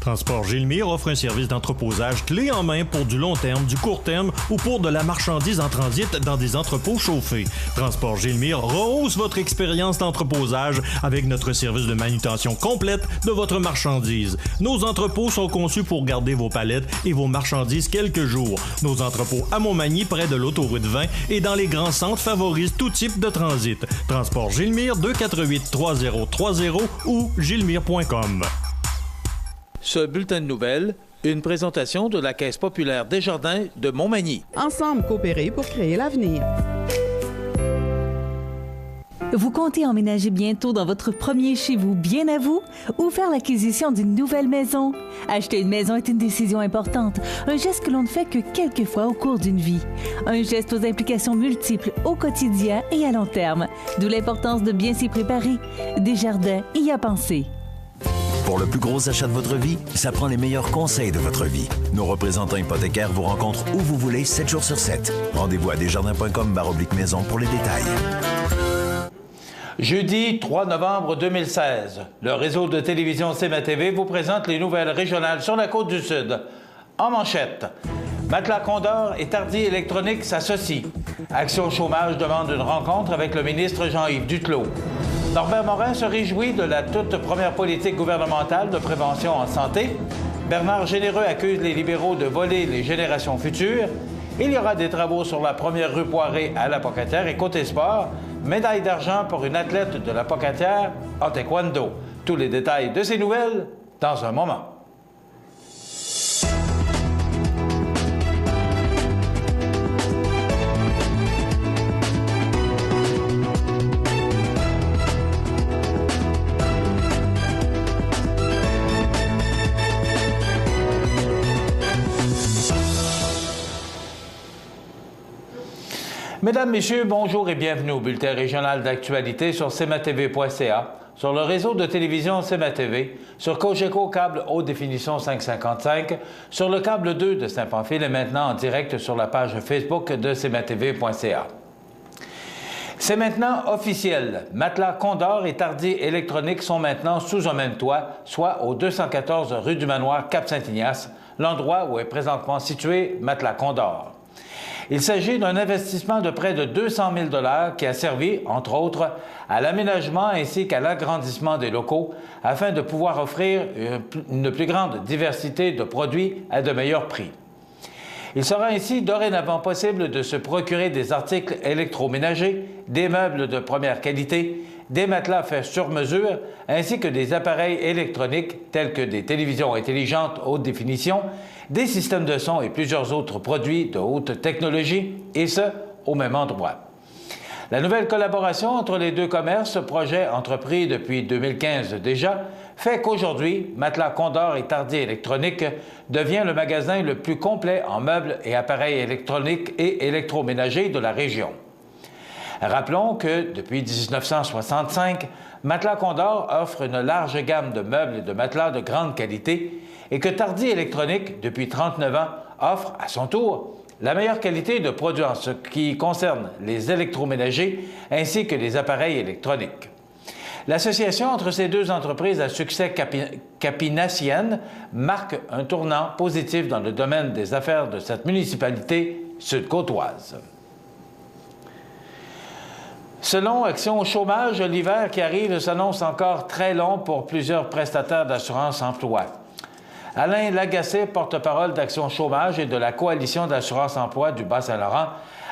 Transport Gilmire offre un service d'entreposage clé en main pour du long terme, du court terme ou pour de la marchandise en transit dans des entrepôts chauffés. Transport Gilmire rehausse votre expérience d'entreposage avec notre service de manutention complète de votre marchandise. Nos entrepôts sont conçus pour garder vos palettes et vos marchandises quelques jours. Nos entrepôts à Montmagny, près de l'autoroute 20 et dans les grands centres favorisent tout type de transit. Transport Gilmire 248-3030 ou gilmire.com. Ce bulletin de nouvelles, une présentation de la Caisse populaire Desjardins de Montmagny. Ensemble coopérer pour créer l'avenir. Vous comptez emménager bientôt dans votre premier chez vous bien à vous ou faire l'acquisition d'une nouvelle maison? Acheter une maison est une décision importante, un geste que l'on ne fait que quelques fois au cours d'une vie. Un geste aux implications multiples au quotidien et à long terme, d'où l'importance de bien s'y préparer. Desjardins y a pensé. Pour le plus gros achat de votre vie, ça prend les meilleurs conseils de votre vie. Nos représentants hypothécaires vous rencontrent où vous voulez, 7 jours sur 7. Rendez-vous à desjardins.com/maison pour les détails. Jeudi 3 novembre 2016, le réseau de télévision CMA-TV vous présente les nouvelles régionales sur la Côte-du-Sud. En manchette, Matelas Condor et Tardy Électronique s'associent. Action Chômage demande une rencontre avec le ministre Jean-Yves Duclos. Norbert Morin se réjouit de la toute première politique gouvernementale de prévention en santé. Bernard Généreux accuse les libéraux de voler les générations futures. Il y aura des travaux sur la première rue Poiré à la Pocatière et côté sport, médaille d'argent pour une athlète de la Pocatière en taekwondo. Tous les détails de ces nouvelles dans un moment. Mesdames, Messieurs, bonjour et bienvenue au bulletin régional d'actualité sur cmatv.ca, sur le réseau de télévision CMA-TV, sur Cogeco câble haute définition 555, sur le câble 2 de Saint-Pamphile et maintenant en direct sur la page Facebook de cmatv.ca. C'est maintenant officiel. Matelas Condor et Tardy Électronique sont maintenant sous un même toit, soit au 214 rue du Manoir Cap-Saint-Ignace, l'endroit où est présentement situé Matelas Condor. Il s'agit d'un investissement de près de 200 000 $ qui a servi, entre autres, à l'aménagement ainsi qu'à l'agrandissement des locaux afin de pouvoir offrir une plus grande diversité de produits à de meilleurs prix. Il sera ainsi dorénavant possible de se procurer des articles électroménagers, des meubles de première qualité, des matelas faits sur mesure, ainsi que des appareils électroniques tels que des télévisions intelligentes haute définition, des systèmes de son et plusieurs autres produits de haute technologie, et ce, au même endroit. La nouvelle collaboration entre les deux commerces, projet entrepris depuis 2015 déjà, fait qu'aujourd'hui, Matelas Condor et Tardy Électronique devient le magasin le plus complet en meubles et appareils électroniques et électroménagers de la région. Rappelons que, depuis 1965, Matelas Condor offre une large gamme de meubles et de matelas de grande qualité et que Tardy Électronique, depuis 39 ans, offre, à son tour, la meilleure qualité de produits en ce qui concerne les électroménagers ainsi que les appareils électroniques. L'association entre ces deux entreprises à succès capinacienne marque un tournant positif dans le domaine des affaires de cette municipalité sud-côtoise. Selon Action Chômage, l'hiver qui arrive s'annonce encore très long pour plusieurs prestataires d'assurance-emploi. Alain Lagacé, porte-parole d'Action Chômage et de la Coalition d'assurance-emploi du Bas-Saint-Laurent,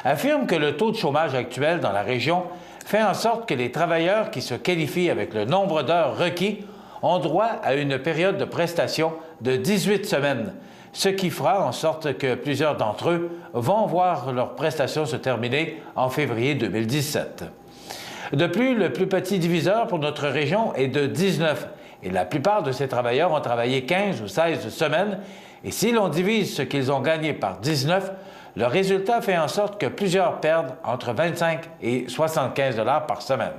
affirme que le taux de chômage actuel dans la région fait en sorte que les travailleurs qui se qualifient avec le nombre d'heures requis ont droit à une période de prestation de 18 semaines, ce qui fera en sorte que plusieurs d'entre eux vont voir leurs prestations se terminer en février 2017. De plus, le plus petit diviseur pour notre région est de 19 et la plupart de ces travailleurs ont travaillé 15 ou 16 semaines et si l'on divise ce qu'ils ont gagné par 19, le résultat fait en sorte que plusieurs perdent entre 25 et 75 $ par semaine.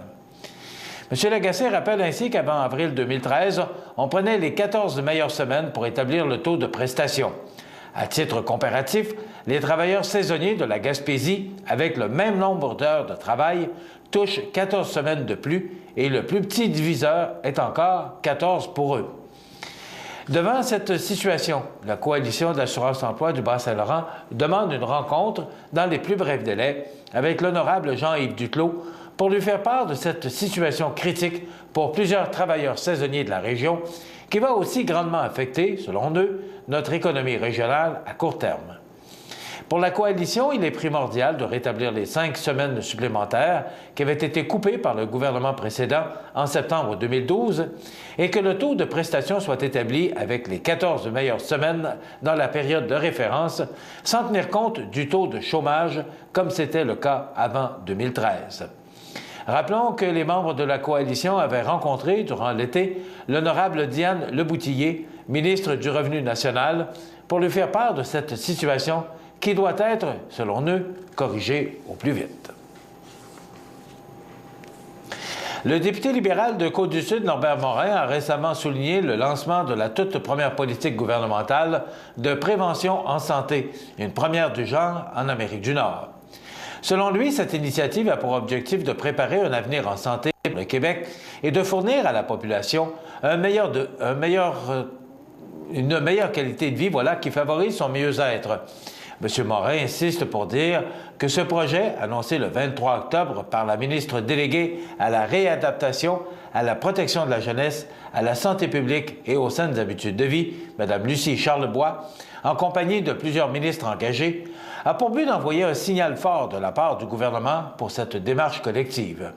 M. Lagacé rappelle ainsi qu'avant avril 2013, on prenait les 14 meilleures semaines pour établir le taux de prestation. À titre comparatif, les travailleurs saisonniers de la Gaspésie, avec le même nombre d'heures de travail, touchent 14 semaines de plus et le plus petit diviseur est encore 14 pour eux. Devant cette situation, la Coalition de l'assurance-emploi du Bas-Saint-Laurent demande une rencontre dans les plus brefs délais avec l'honorable Jean-Yves Duclos pour lui faire part de cette situation critique pour plusieurs travailleurs saisonniers de la région qui va aussi grandement affecter, selon eux, notre économie régionale à court terme. Pour la Coalition, il est primordial de rétablir les 5 semaines supplémentaires qui avaient été coupées par le gouvernement précédent en septembre 2012 et que le taux de prestation soit établi avec les 14 meilleures semaines dans la période de référence, sans tenir compte du taux de chômage comme c'était le cas avant 2013. Rappelons que les membres de la Coalition avaient rencontré durant l'été l'honorable Diane Leboutillier, ministre du Revenu national, pour lui faire part de cette situation qui doit être, selon eux, corrigée au plus vite. Le député libéral de Côte-du-Sud, Norbert Morin, a récemment souligné le lancement de la toute première politique gouvernementale de prévention en santé, une première du genre en Amérique du Nord. Selon lui, cette initiative a pour objectif de préparer un avenir en santé pour le Québec et de fournir à la population une meilleure qualité de vie, qui favorise son mieux-être. M. Morin insiste pour dire que ce projet, annoncé le 23 octobre par la ministre déléguée à la réadaptation, à la protection de la jeunesse, à la santé publique et aux saines habitudes de vie, Mme Lucie Charlebois, en compagnie de plusieurs ministres engagés, a pour but d'envoyer un signal fort de la part du gouvernement pour cette démarche collective.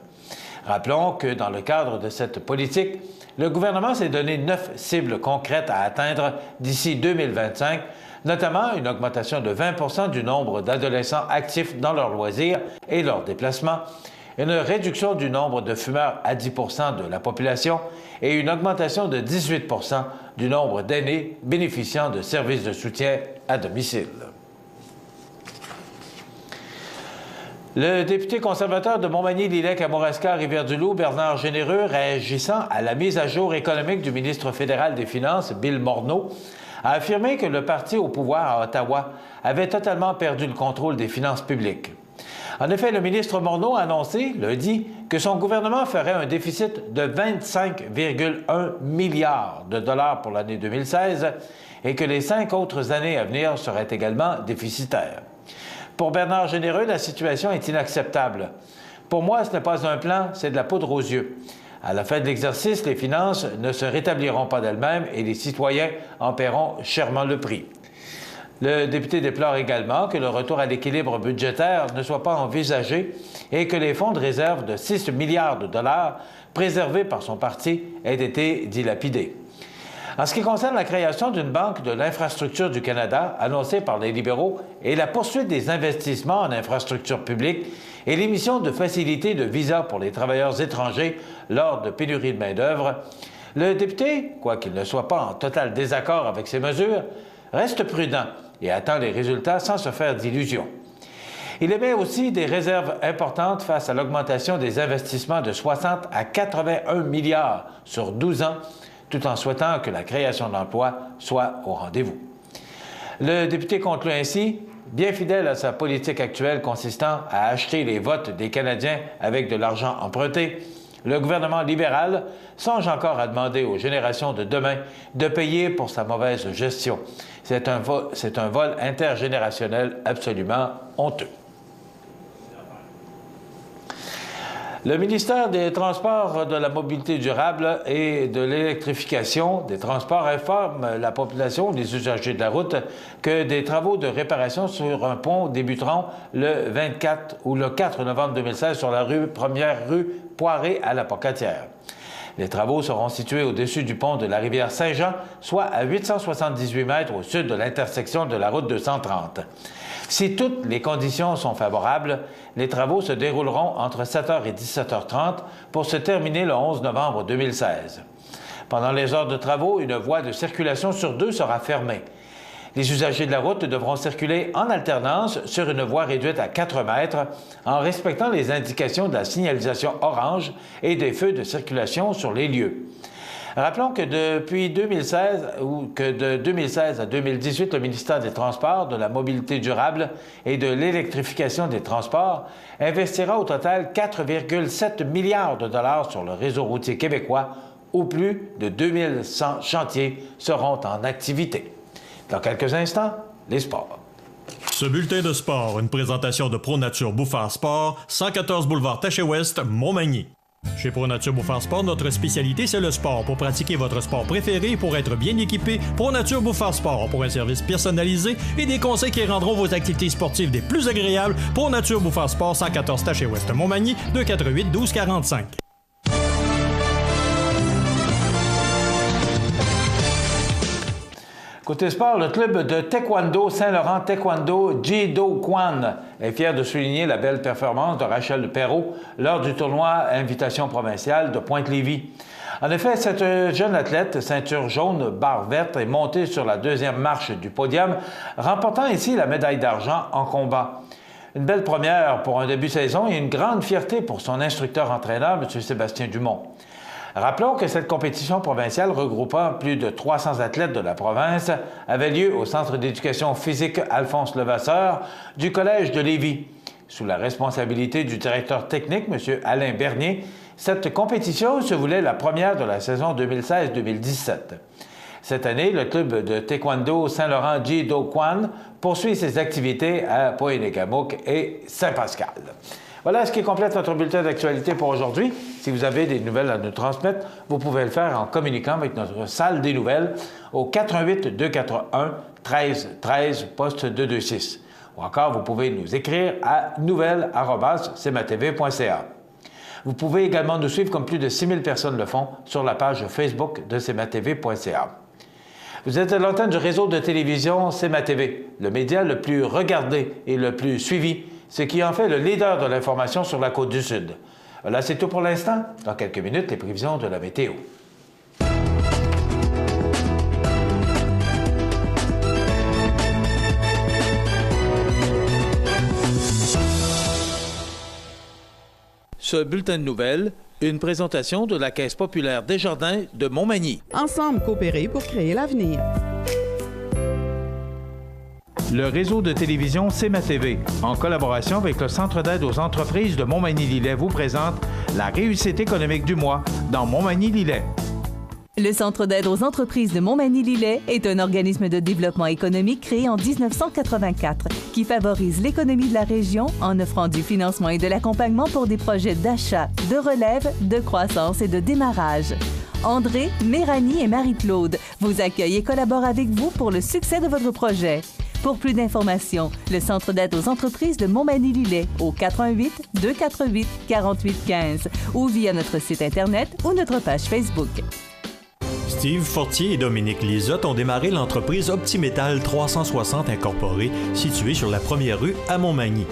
Rappelons que dans le cadre de cette politique, le gouvernement s'est donné 9 cibles concrètes à atteindre d'ici 2025, notamment une augmentation de 20 du nombre d'adolescents actifs dans leurs loisirs et leurs déplacements, une réduction du nombre de fumeurs à 10 de la population et une augmentation de 18 du nombre d'aînés bénéficiant de services de soutien à domicile. Le député conservateur de Montmagny-Lillec-Kamouraska-Rivière-du-Loup, Bernard Généreux, réagissant à la mise à jour économique du ministre fédéral des Finances, Bill Morneau, a affirmé que le parti au pouvoir à Ottawa avait totalement perdu le contrôle des finances publiques. En effet, le ministre Morneau a annoncé, lundi, que son gouvernement ferait un déficit de 25,1 milliards de dollars pour l'année 2016 et que les 5 autres années à venir seraient également déficitaires. Pour Bernard Généreux, la situation est inacceptable. Pour moi, ce n'est pas un plan, c'est de la poudre aux yeux. À la fin de l'exercice, les finances ne se rétabliront pas d'elles-mêmes et les citoyens en paieront chèrement le prix. Le député déplore également que le retour à l'équilibre budgétaire ne soit pas envisagé et que les fonds de réserve de 6 milliards de dollars préservés par son parti aient été dilapidés. En ce qui concerne la création d'une banque de l'infrastructure du Canada, annoncée par les libéraux, et la poursuite des investissements en infrastructures publiques et l'émission de facilités de visa pour les travailleurs étrangers lors de pénuries de main-d'œuvre, le député, quoiqu'il ne soit pas en total désaccord avec ces mesures, reste prudent et attend les résultats sans se faire d'illusions. Il émet aussi des réserves importantes face à l'augmentation des investissements de 60 à 81 milliards sur 12 ans, tout en souhaitant que la création d'emplois soit au rendez-vous. Le député conclut ainsi, bien fidèle à sa politique actuelle consistant à acheter les votes des Canadiens avec de l'argent emprunté, le gouvernement libéral songe encore à demander aux générations de demain de payer pour sa mauvaise gestion. C'est un vol intergénérationnel absolument honteux. Le ministère des Transports, de la Mobilité durable et de l'Électrification des Transports informe la population, les usagers de la route, que des travaux de réparation sur un pont débuteront le 24 ou le 4 novembre 2016 sur la première rue Poiré à la Pocatière. Les travaux seront situés au-dessus du pont de la rivière Saint-Jean, soit à 878 mètres au sud de l'intersection de la route 230. Si toutes les conditions sont favorables, les travaux se dérouleront entre 7h et 17h30 pour se terminer le 11 novembre 2016. Pendant les heures de travaux, une voie de circulation sur 2 sera fermée. Les usagers de la route devront circuler en alternance sur une voie réduite à 4 mètres en respectant les indications de la signalisation orange et des feux de circulation sur les lieux. Rappelons que depuis 2016 de 2016 à 2018, le ministère des Transports, de la Mobilité durable et de l'Électrification des Transports investira au total 4,7 milliards de dollars sur le réseau routier québécois où plus de 2100 chantiers seront en activité. Dans quelques instants, les sports. Ce bulletin de sport, une présentation de ProNature Bouffard Sport, 114 boulevard Taché-Ouest, Montmagny. Chez ProNature Bouffard Sport, notre spécialité, c'est le sport. Pour pratiquer votre sport préféré et pour être bien équipé, ProNature Bouffard Sport. Pour un service personnalisé et des conseils qui rendront vos activités sportives des plus agréables, ProNature Bouffard Sport, 114 Taché-Ouest, Montmagny, 248-1245. Côté sport, le club de taekwondo Saint-Laurent Taekwondo Ji-Do-Kwan est fier de souligner la belle performance de Rachel Perrault lors du tournoi Invitation provinciale de Pointe-Lévis. En effet, cette jeune athlète, ceinture jaune, barre verte, est montée sur la deuxième marche du podium, remportant ainsi la médaille d'argent en combat. Une belle première pour un début de saison et une grande fierté pour son instructeur-entraîneur, M. Sébastien Dumont. Rappelons que cette compétition provinciale regroupant plus de 300 athlètes de la province avait lieu au Centre d'éducation physique Alphonse Levasseur du Collège de Lévis. Sous la responsabilité du directeur technique, M. Alain Bernier, cette compétition se voulait la première de la saison 2016-2017. Cette année, le club de taekwondo Saint-Laurent Ji-Do-Kwan poursuit ses activités à Pointe-Égamouk et Saint-Pascal. Voilà ce qui complète notre bulletin d'actualité pour aujourd'hui. Si vous avez des nouvelles à nous transmettre, vous pouvez le faire en communiquant avec notre salle des nouvelles au 418-241-1313, poste 226. Ou encore, vous pouvez nous écrire à nouvelles@cmatv.ca. Vous pouvez également nous suivre, comme plus de 6000 personnes le font, sur la page Facebook de cmatv.ca. Vous êtes à l'antenne du réseau de télévision CMA-TV, le média le plus regardé et le plus suivi, ce qui en fait le leader de l'information sur la Côte-du-Sud. Voilà, c'est tout pour l'instant. Dans quelques minutes, les prévisions de la météo. Ce bulletin de nouvelles, une présentation de la Caisse populaire Desjardins de Montmagny. Ensemble coopérer pour créer l'avenir. Le réseau de télévision CMA-TV, en collaboration avec le Centre d'aide aux entreprises de Montmagny-Lillet, vous présente la réussite économique du mois dans Montmagny-Lillet. Le Centre d'aide aux entreprises de Montmagny-Lillet est un organisme de développement économique créé en 1984 qui favorise l'économie de la région en offrant du financement et de l'accompagnement pour des projets d'achat, de relève, de croissance et de démarrage. André, Méranie et Marie-Claude vous accueillent et collaborent avec vous pour le succès de votre projet. Pour plus d'informations, le Centre d'aide aux entreprises de Montmagny-Lillet au 418-248-4815 ou via notre site Internet ou notre page Facebook. Steve Fortier et Dominique Lisotte ont démarré l'entreprise Optimétal 360 Incorporée, située sur la première rue à Montmagny.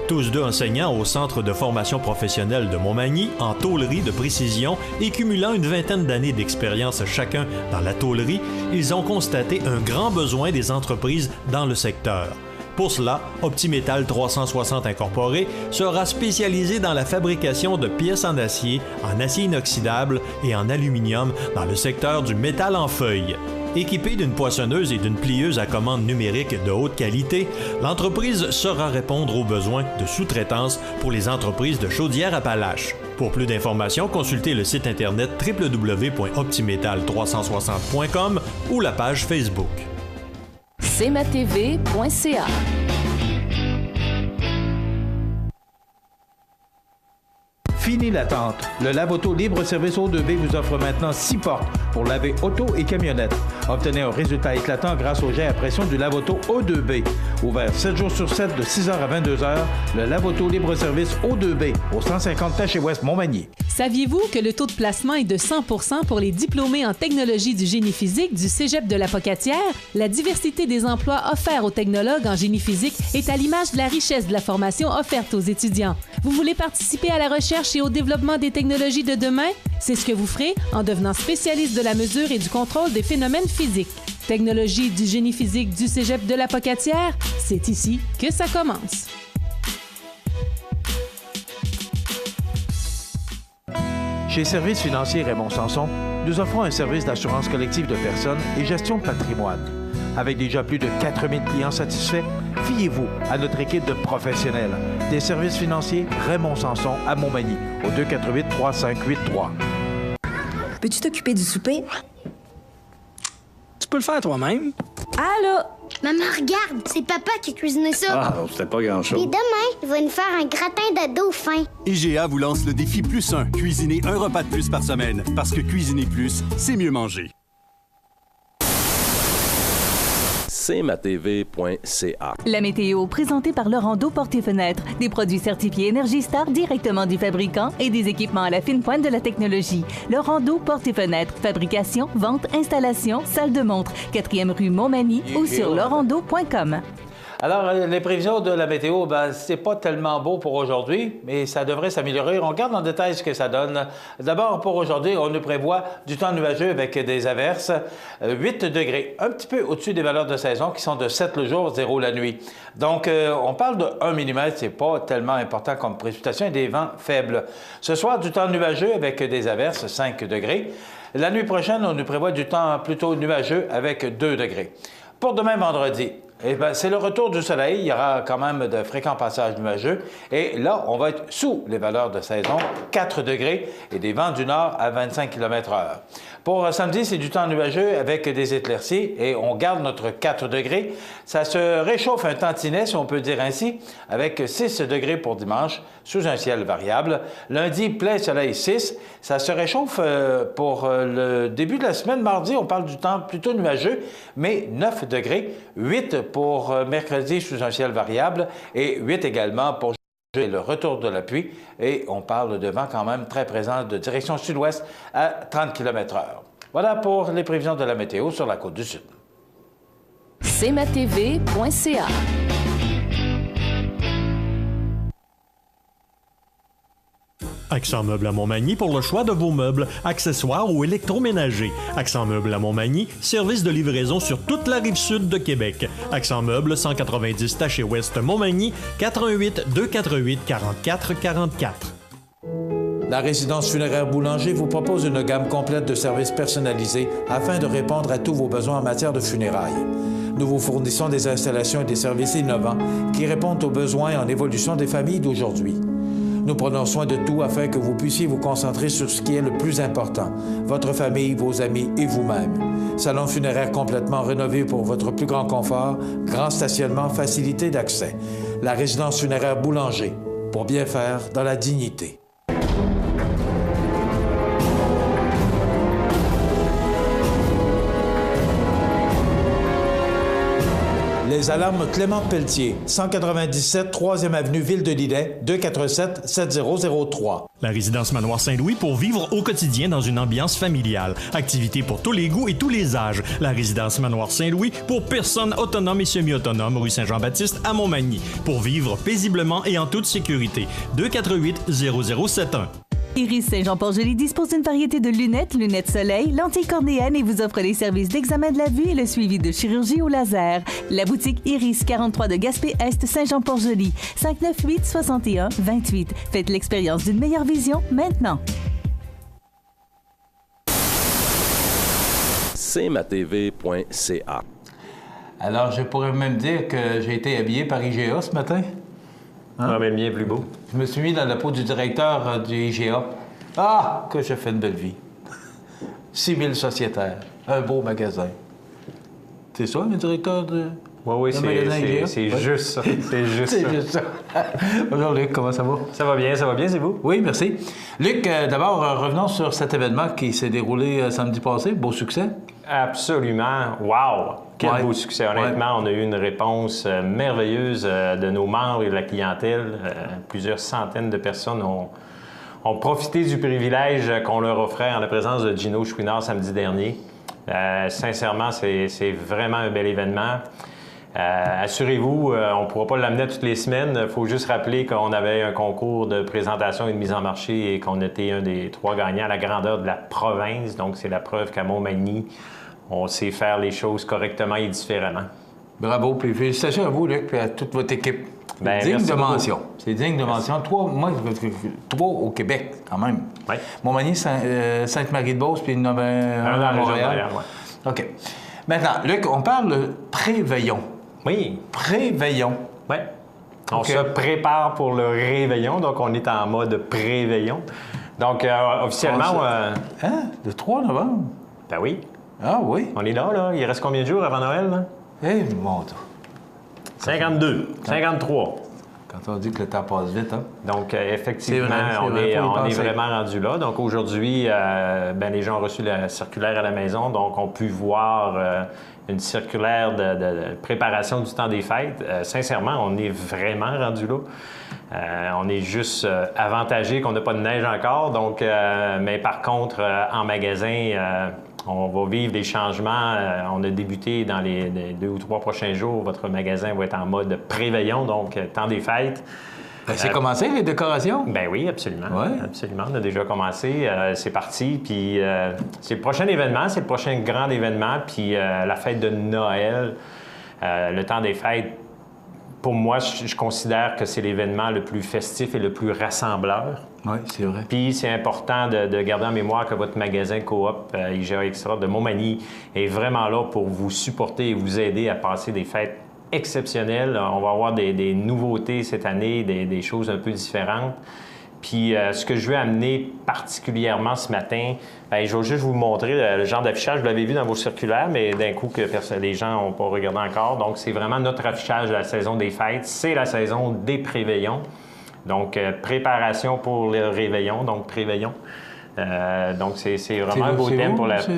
Tous deux enseignants au Centre de formation professionnelle de Montmagny en tôlerie de précision et cumulant une vingtaine d'années d'expérience chacun dans la tôlerie, ils ont constaté un grand besoin des entreprises dans le secteur. Pour cela, Optimétal 360 Incorporé sera spécialisé dans la fabrication de pièces en acier inoxydable et en aluminium dans le secteur du métal en feuille. Équipée d'une poinçonneuse et d'une plieuse à commande numérique de haute qualité, l'entreprise saura répondre aux besoins de sous-traitance pour les entreprises de Chaudière-Appalaches. Pour plus d'informations, consultez le site internet www.optimetal360.com ou la page Facebook. cmatv.ca. Fini l'attente. Le lave-auto libre-service O2B vous offre maintenant 6 portes pour laver auto et camionnette. Obtenez un résultat éclatant grâce au jet à pression du lave-auto O2B. Ouvert 7 jours sur 7 de 6h à 22h, le lave-auto libre-service O2B au 150 Taché-Ouest Montmagny. Saviez-vous que le taux de placement est de 100% pour les diplômés en technologie du génie physique du Cégep de la Pocatière? La diversité des emplois offerts aux technologues en génie physique est à l'image de la richesse de la formation offerte aux étudiants. Vous voulez participer à la recherche et au développement des technologies de demain? C'est ce que vous ferez en devenant spécialiste de la mesure et du contrôle des phénomènes physiques. Technologie du génie physique du Cégep de la Pocatière, c'est ici que ça commence. Chez Services financiers Raymond Sanson, nous offrons un service d'assurance collective de personnes et gestion de patrimoine. Avec déjà plus de 4000 clients satisfaits, fiez-vous à notre équipe de professionnels. Des services financiers Raymond Sanson à Montmagny, au 248-3583. peux-tu t'occuper du souper? Tu peux le faire toi-même. Allô? Maman, regarde, c'est papa qui a cuisiné ça. Ah, c'était pas grand-chose. Et demain, il va nous faire un gratin de dauphin. IGA vous lance le défi +1. Cuisinez un repas de plus par semaine. Parce que cuisiner plus, c'est mieux manger. cmatv.ca. La météo, présentée par Laurando Portes et Fenêtres. Des produits certifiés Énergie Star directement du fabricant et des équipements à la fine pointe de la technologie. Laurando Portes et Fenêtres. Fabrication, vente, installation, salle de montre. 4e rue Montmagny ou sur laurando.com. Alors, les prévisions de la météo, c'est pas tellement beau pour aujourd'hui, mais ça devrait s'améliorer. On regarde en détail ce que ça donne. D'abord, pour aujourd'hui, on nous prévoit du temps nuageux avec des averses, 8 degrés, un petit peu au-dessus des valeurs de saison qui sont de 7 le jour, 0 la nuit. Donc, on parle de 1 mm, c'est pas tellement important comme précipitation et des vents faibles. Ce soir, du temps nuageux avec des averses, 5 degrés. La nuit prochaine, on nous prévoit du temps plutôt nuageux avec 2 degrés. Pour demain, vendredi, c'est le retour du soleil. Il y aura quand même de fréquents passages nuageux. Et là, on va être sous les valeurs de saison, 4 degrés et des vents du nord à 25 km/h. Pour samedi, c'est du temps nuageux avec des éclaircies et on garde notre 4 degrés. Ça se réchauffe un tantinet, si on peut dire ainsi, avec 6 degrés pour dimanche, sous un ciel variable. Lundi, plein soleil 6. Ça se réchauffe pour le début de la semaine. Mardi, on parle du temps plutôt nuageux, mais 9 degrés. 8 pour mercredi sous un ciel variable et 8 également pour le retour de la pluie. Et on parle de vent quand même très présent de direction sud-ouest à 30 km/h. Voilà pour les prévisions de la météo sur la côte du Sud. cmatv.ca. Accent Meubles à Montmagny pour le choix de vos meubles, accessoires ou électroménagers. Accent Meubles à Montmagny, service de livraison sur toute la rive sud de Québec. Accent Meubles, 190 Taché Ouest Montmagny, 88 248 44 44. La résidence funéraire Boulanger vous propose une gamme complète de services personnalisés afin de répondre à tous vos besoins en matière de funérailles. Nous vous fournissons des installations et des services innovants qui répondent aux besoins en évolution des familles d'aujourd'hui. Nous prenons soin de tout afin que vous puissiez vous concentrer sur ce qui est le plus important, votre famille, vos amis et vous-même. Salon funéraire complètement rénové pour votre plus grand confort, grand stationnement, facilité d'accès. La résidence funéraire Boulanger, pour bien faire dans la dignité. Les alarmes Clément Pelletier, 197 3e avenue Ville de Lillet, 247-7003. La résidence Manoir Saint-Louis pour vivre au quotidien dans une ambiance familiale. Activités pour tous les goûts et tous les âges. La résidence Manoir Saint-Louis pour personnes autonomes et semi-autonomes, rue Saint-Jean-Baptiste à Montmagny. Pour vivre paisiblement et en toute sécurité. 248-0071. Iris Saint-Jean-Port-Joli dispose d'une variété de lunettes soleil, lentilles cornéennes et vous offre les services d'examen de la vue et le suivi de chirurgie au laser. La boutique Iris 43 de Gaspé-Est Saint-Jean-Port-Joli, 598-61-28. Faites l'expérience d'une meilleure vision maintenant. cmatv.ca. Alors, je pourrais même dire que j'ai été habillé par IGA ce matin. Hein? Ah, mais le mien est plus beau. Je me suis mis dans la peau du directeur du IGA. Ah, que je fais une belle vie. 6 000 sociétaires, un beau magasin. C'est ça, le directeur de... Oui, c'est juste ça. C'est juste ça. C'est juste ça. Bonjour Luc, comment ça va? Ça va bien, c'est vous? Oui, merci. Luc, d'abord, revenons sur cet événement qui s'est déroulé samedi passé. Beau succès? Absolument. Wow! Quel beau succès. Honnêtement, on a eu une réponse merveilleuse de nos membres et de la clientèle. Plusieurs centaines de personnes ont profité du privilège qu'on leur offrait en la présence de Gino Chouinard samedi dernier. Sincèrement, c'est vraiment un bel événement. Assurez-vous, on ne pourra pas l'amener toutes les semaines. Il faut juste rappeler qu'on avait un concours de présentation et de mise en marché et qu'on était un des 3 gagnants à la grandeur de la province. Donc, c'est la preuve qu'à Montmagny, on sait faire les choses correctement et différemment. Bravo, puis félicitations à vous, Luc, et à toute votre équipe. Bien, digne de mention. C'est digne de mention. 3 au Québec, quand même. Oui. Montmagny, Sainte-Marie-de-Beauce, puis un à Montréal. Ouais. OK. Maintenant, Luc, on parle de préveillon. Oui. Préveillon. Oui. On se prépare pour le réveillon, donc on est en mode préveillon. Donc, officiellement... Le 3 novembre? Ben oui. Ah oui? On est là. Il reste combien de jours avant Noël, là? Eh, mon Dieu. 52, 53. Quand on dit que le temps passe vite, hein? Donc, effectivement, on est vraiment rendu là. Donc, aujourd'hui, les gens ont reçu la circulaire à la maison. Donc, ont pu voir une circulaire de préparation du temps des fêtes. Sincèrement, on est vraiment rendu là. On est juste avantagé qu'on n'a pas de neige encore. Donc, mais par contre, en magasin... on va vivre des changements. On a débuté dans les 2 ou 3 prochains jours. Votre magasin va être en mode préveillon, donc temps des fêtes. C'est commencé, les décorations? Ben oui, absolument. Ouais. Absolument. On a déjà commencé. C'est parti. Puis c'est le prochain événement, c'est le prochain grand événement. Puis la fête de Noël, le temps des fêtes, pour moi, je considère que c'est l'événement le plus festif et le plus rassembleur. Oui, c'est vrai. Puis c'est important de garder en mémoire que votre magasin Coop IGA Extra de Montmagny est vraiment là pour vous supporter et vous aider à passer des fêtes exceptionnelles. On va avoir des nouveautés cette année, des choses un peu différentes. Puis ce que je veux amener particulièrement ce matin, je vais juste vous montrer le genre d'affichage. Vous l'avez vu dans vos circulaires, mais d'un coup que les gens n'ont pas regardé encore. Donc c'est vraiment notre affichage de la saison des fêtes. C'est la saison des préveillons. Donc, préparation pour le réveillon, donc préveillon. Donc, c'est vraiment un beau thème pour la... C'est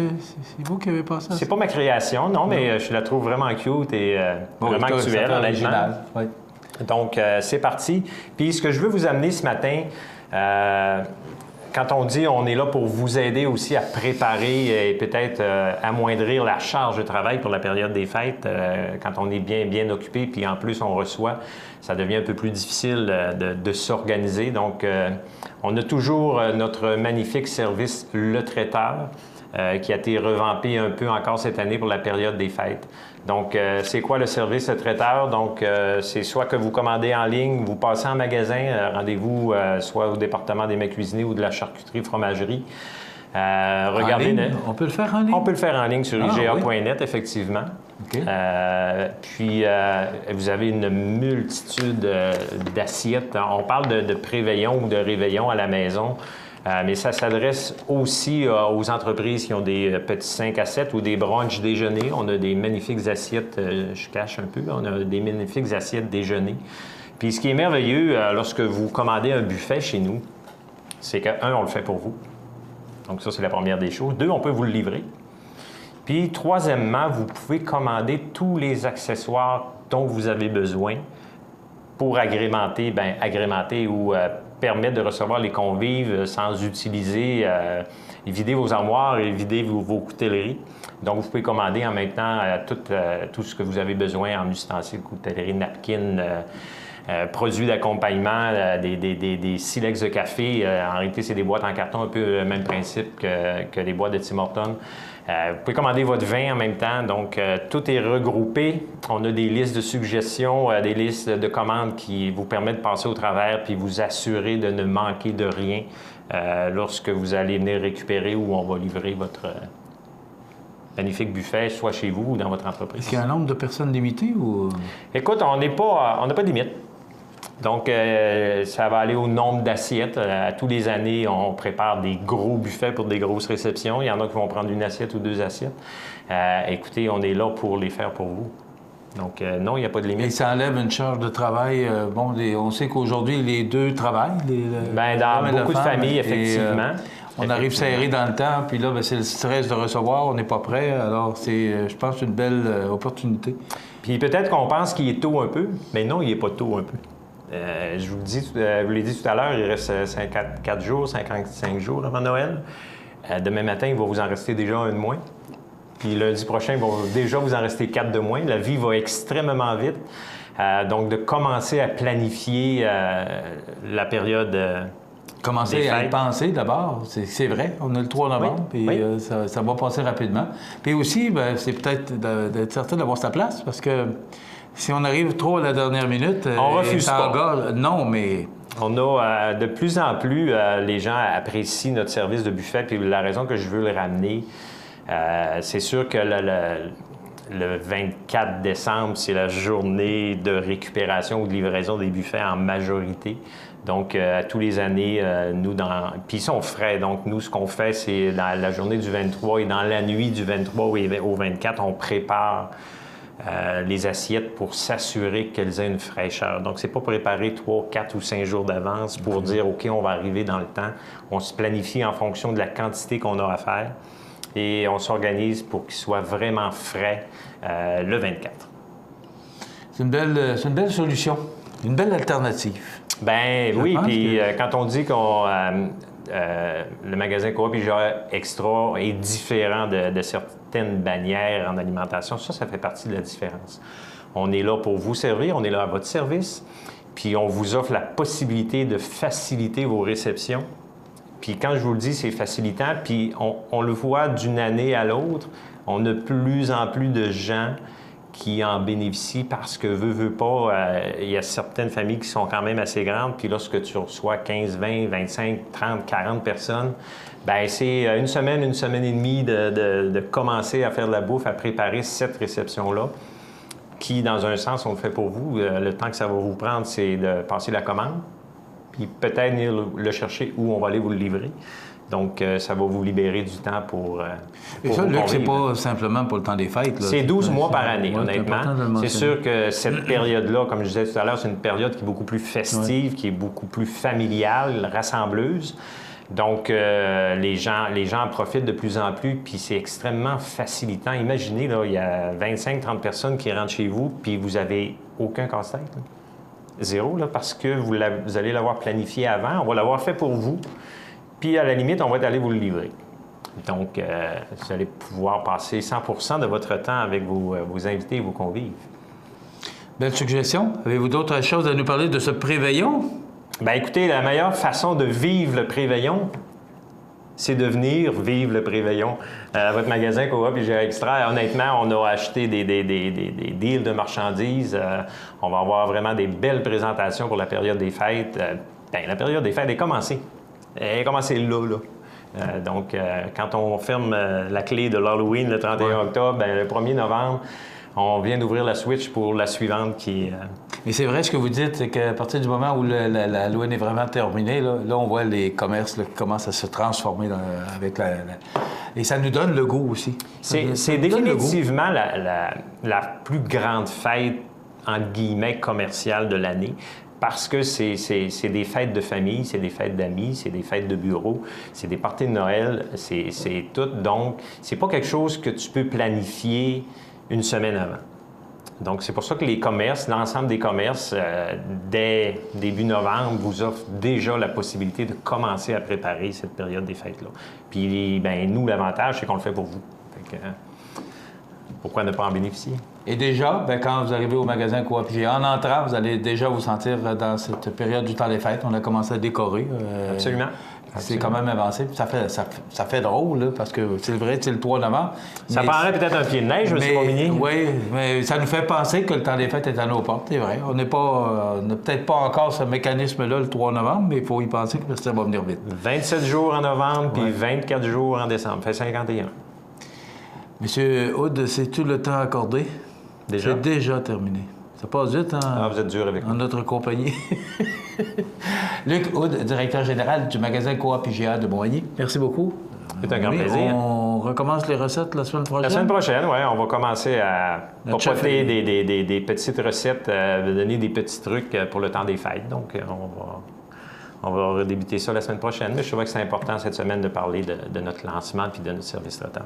vous qui avez pensé ça? C'est pas ma création, non, mais je la trouve vraiment cute et vraiment actuelle, honnêtement. Oui. Donc, c'est parti. Puis, ce que je veux vous amener ce matin, quand on dit on est là pour vous aider aussi à préparer et peut-être amoindrir la charge de travail pour la période des fêtes, quand on est bien occupé, puis en plus on reçoit, ça devient un peu plus difficile de s'organiser. Donc, on a toujours notre magnifique service Le Traiteur qui a été revampé un peu encore cette année pour la période des fêtes. Donc, c'est quoi le service Le Traiteur? Donc, c'est soit que vous commandez en ligne, vous passez en magasin, rendez-vous soit au département des mets cuisinés ou de la charcuterie fromagerie. Regardez. On peut le faire en ligne? On peut le faire en ligne sur iga.net, oui. effectivement. Okay. Puis, vous avez une multitude d'assiettes. On parle de préveillon ou de réveillon à la maison. Mais ça s'adresse aussi aux entreprises qui ont des petits 5 à 7 ou des brunchs déjeuner. On a des magnifiques assiettes, je cache un peu, là, on a des magnifiques assiettes déjeuner. Puis ce qui est merveilleux lorsque vous commandez un buffet chez nous, c'est que, on le fait pour vous. Donc ça, c'est la première des choses. 2, on peut vous le livrer. Puis troisièmement, vous pouvez commander tous les accessoires dont vous avez besoin pour agrémenter ou permettre de recevoir les convives sans utiliser, vider vos armoires et vider vos coutelleries. Donc, vous pouvez commander en même temps tout ce que vous avez besoin en ustensiles, coutellerie, napkins, produits d'accompagnement, des silex de café. En réalité, c'est des boîtes en carton, un peu le même principe que les boîtes de Tim Hortons. Vous pouvez commander votre vin en même temps, donc tout est regroupé. On a des listes de suggestions, des listes de commandes qui vous permettent de passer au travers puis vous assurer de ne manquer de rien lorsque vous allez venir récupérer ou on va livrer votre magnifique buffet, soit chez vous ou dans votre entreprise. Est-ce qu'il y a un nombre de personnes limité ou... Écoute, on n'a pas de limite. Donc, ça va aller au nombre d'assiettes. À tous les années, on prépare des gros buffets pour des grosses réceptions. Il y en a qui vont prendre une assiette ou 2 assiettes. Écoutez, on est là pour les faire pour vous. Donc, non, il n'y a pas de limite. Et ça enlève une charge de travail. On sait qu'aujourd'hui, les 2 travaillent. Dans beaucoup de familles, effectivement. On arrive serré dans le temps, puis là, c'est le stress de recevoir, on n'est pas prêt. Alors, je pense, une belle opportunité. Puis peut-être qu'on pense qu'il est tôt un peu, mais non, il n'est pas tôt un peu. Je vous l'ai dit tout à l'heure, il reste 54 jours, 55 jours avant Noël. Demain matin, il va vous en rester déjà un de moins. Puis lundi prochain, il va déjà vous en rester 4 de moins. La vie va extrêmement vite. Donc, de commencer à planifier la période commencer à y penser d'abord, c'est vrai. On a le 3 novembre, puis ça va passer rapidement. Puis aussi, c'est peut-être d'être certain d'avoir sa place, parce que si on arrive trop à la dernière minute... On refuse pas. Non, mais... On a de plus en plus, les gens apprécient notre service de buffet, puis la raison que je veux le ramener, c'est sûr que le 24 décembre, c'est la journée de récupération ou de livraison des buffets en majorité. Donc, à tous les années, puis ils sont frais. Donc, nous, ce qu'on fait, c'est dans la journée du 23 et dans la nuit du 23 au 24, on prépare les assiettes pour s'assurer qu'elles aient une fraîcheur. Donc, c'est pas préparé 3, 4 ou 5 jours d'avance pour dire, OK, on va arriver dans le temps. On se planifie en fonction de la quantité qu'on a à faire et on s'organise pour qu'ils soient vraiment frais le 24. C'est une belle solution, une belle alternative. Ben oui, puis quand on dit qu'on le magasin Coop IGA Extra est différent de certaines bannières en alimentation, ça fait partie de la différence. On est là pour vous servir, on est là à votre service, puis on vous offre la possibilité de faciliter vos réceptions. Puis quand je vous le dis, c'est facilitant, puis on le voit d'une année à l'autre, on a de plus en plus de gens qui en bénéficient parce que, veut pas, il y a certaines familles qui sont quand même assez grandes, puis lorsque tu reçois 15, 20, 25, 30, 40 personnes, bien, c'est une semaine et demie de commencer à faire de la bouffe, à préparer cette réception-là, qui, dans un sens, on le fait pour vous. Le temps que ça va vous prendre, c'est de passer la commande, puis peut-être venir le chercher où on va aller vous le livrer. Donc, ça va vous libérer du temps pour et ça, Luc, c'est pas simplement pour le temps des fêtes. C'est 12 mois par année, honnêtement. C'est sûr que cette période-là, comme je disais tout à l'heure, c'est une période qui est beaucoup plus festive, qui est beaucoup plus familiale, rassembleuse. Donc, les gens en profitent de plus en plus, puis c'est extrêmement facilitant. Imaginez, là, il y a 25-30 personnes qui rentrent chez vous, puis vous n'avez aucun casse-tête. Zéro, là, parce que vous allez l'avoir planifié avant. On va l'avoir fait pour vous. Puis, à la limite, on va aller vous le livrer. Donc, vous allez pouvoir passer 100 de votre temps avec vos invités et vos convives. Belle suggestion. Avez-vous d'autres choses à nous parler de ce préveillon? Bien, écoutez, la meilleure façon de vivre le préveillon, c'est de venir vivre le préveillon à votre magasin Coop IGA Extra. Honnêtement, on a acheté des deals de marchandises. On va avoir vraiment des belles présentations pour la période des fêtes. Bien, la période des fêtes est commencée. Elle est commencée là. Donc, quand on ferme la clé de l'Halloween le 31 octobre, bien, le 1er novembre, on vient d'ouvrir la switch pour la suivante qui est... Et c'est vrai ce que vous dites, c'est qu'à partir du moment où l'Halloween est vraiment terminé, là, on voit les commerces là, qui commencent à se transformer avec et ça nous donne le goût aussi. C'est définitivement la plus grande fête, entre guillemets, commerciale de l'année. Parce que c'est des fêtes de famille, c'est des fêtes d'amis, c'est des fêtes de bureau, c'est des parties de Noël, c'est tout. Donc, c'est pas quelque chose que tu peux planifier une semaine avant. Donc, c'est pour ça que les commerces, l'ensemble des commerces, dès début novembre, vous offrent déjà la possibilité de commencer à préparer cette période des fêtes-là. Puis, bien, nous, l'avantage, c'est qu'on le fait pour vous. Fait que, pourquoi ne pas en bénéficier? Et déjà, bien, quand vous arrivez au magasin Coop IGA, en entrant, vous allez déjà vous sentir dans cette période du temps des fêtes. On a commencé à décorer. Absolument. C'est quand même avancé. Ça fait drôle, là, parce que c'est vrai, c'est le 3 novembre. Ça paraît peut-être un pied de neige, M. Montminier. Oui, mais ça nous fait penser que le temps des fêtes est à nos portes, c'est vrai. On n'a peut-être pas encore ce mécanisme-là le 3 novembre, mais il faut y penser que ça va venir vite. 27 jours en novembre, puis 24 jours en décembre. Ça fait 51. Monsieur Hood, c'est tout le temps accordé? Déjà? C'est déjà terminé. Ça passe vite, hein? Ah, vous êtes dur avec moi. En notre compagnie. Luc Hood, directeur général du magasin Coop IGA de Montmagny. Merci beaucoup. C'est un grand plaisir. On recommence les recettes la semaine prochaine? La semaine prochaine, oui. On va commencer à papoter des petites recettes, donner des petits trucs pour le temps des fêtes. Donc, on va redébuter ça la semaine prochaine. Mais je trouvais que c'est important cette semaine de parler de notre lancement puis de notre service traitant.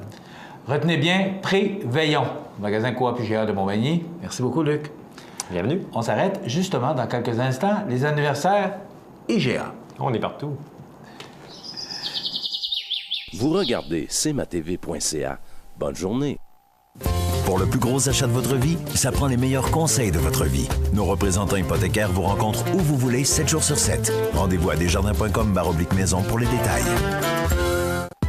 Retenez bien, Préveillon, magasin Coop IGA de Montmagny. Merci beaucoup, Luc. Bienvenue. On s'arrête justement dans quelques instants. Les anniversaires IGA. On est partout. Vous regardez cmatv.ca. Bonne journée. Pour le plus gros achat de votre vie, ça prend les meilleurs conseils de votre vie. Nos représentants hypothécaires vous rencontrent où vous voulez, 7 jours sur 7. Rendez-vous à desjardins.com/maison pour les détails.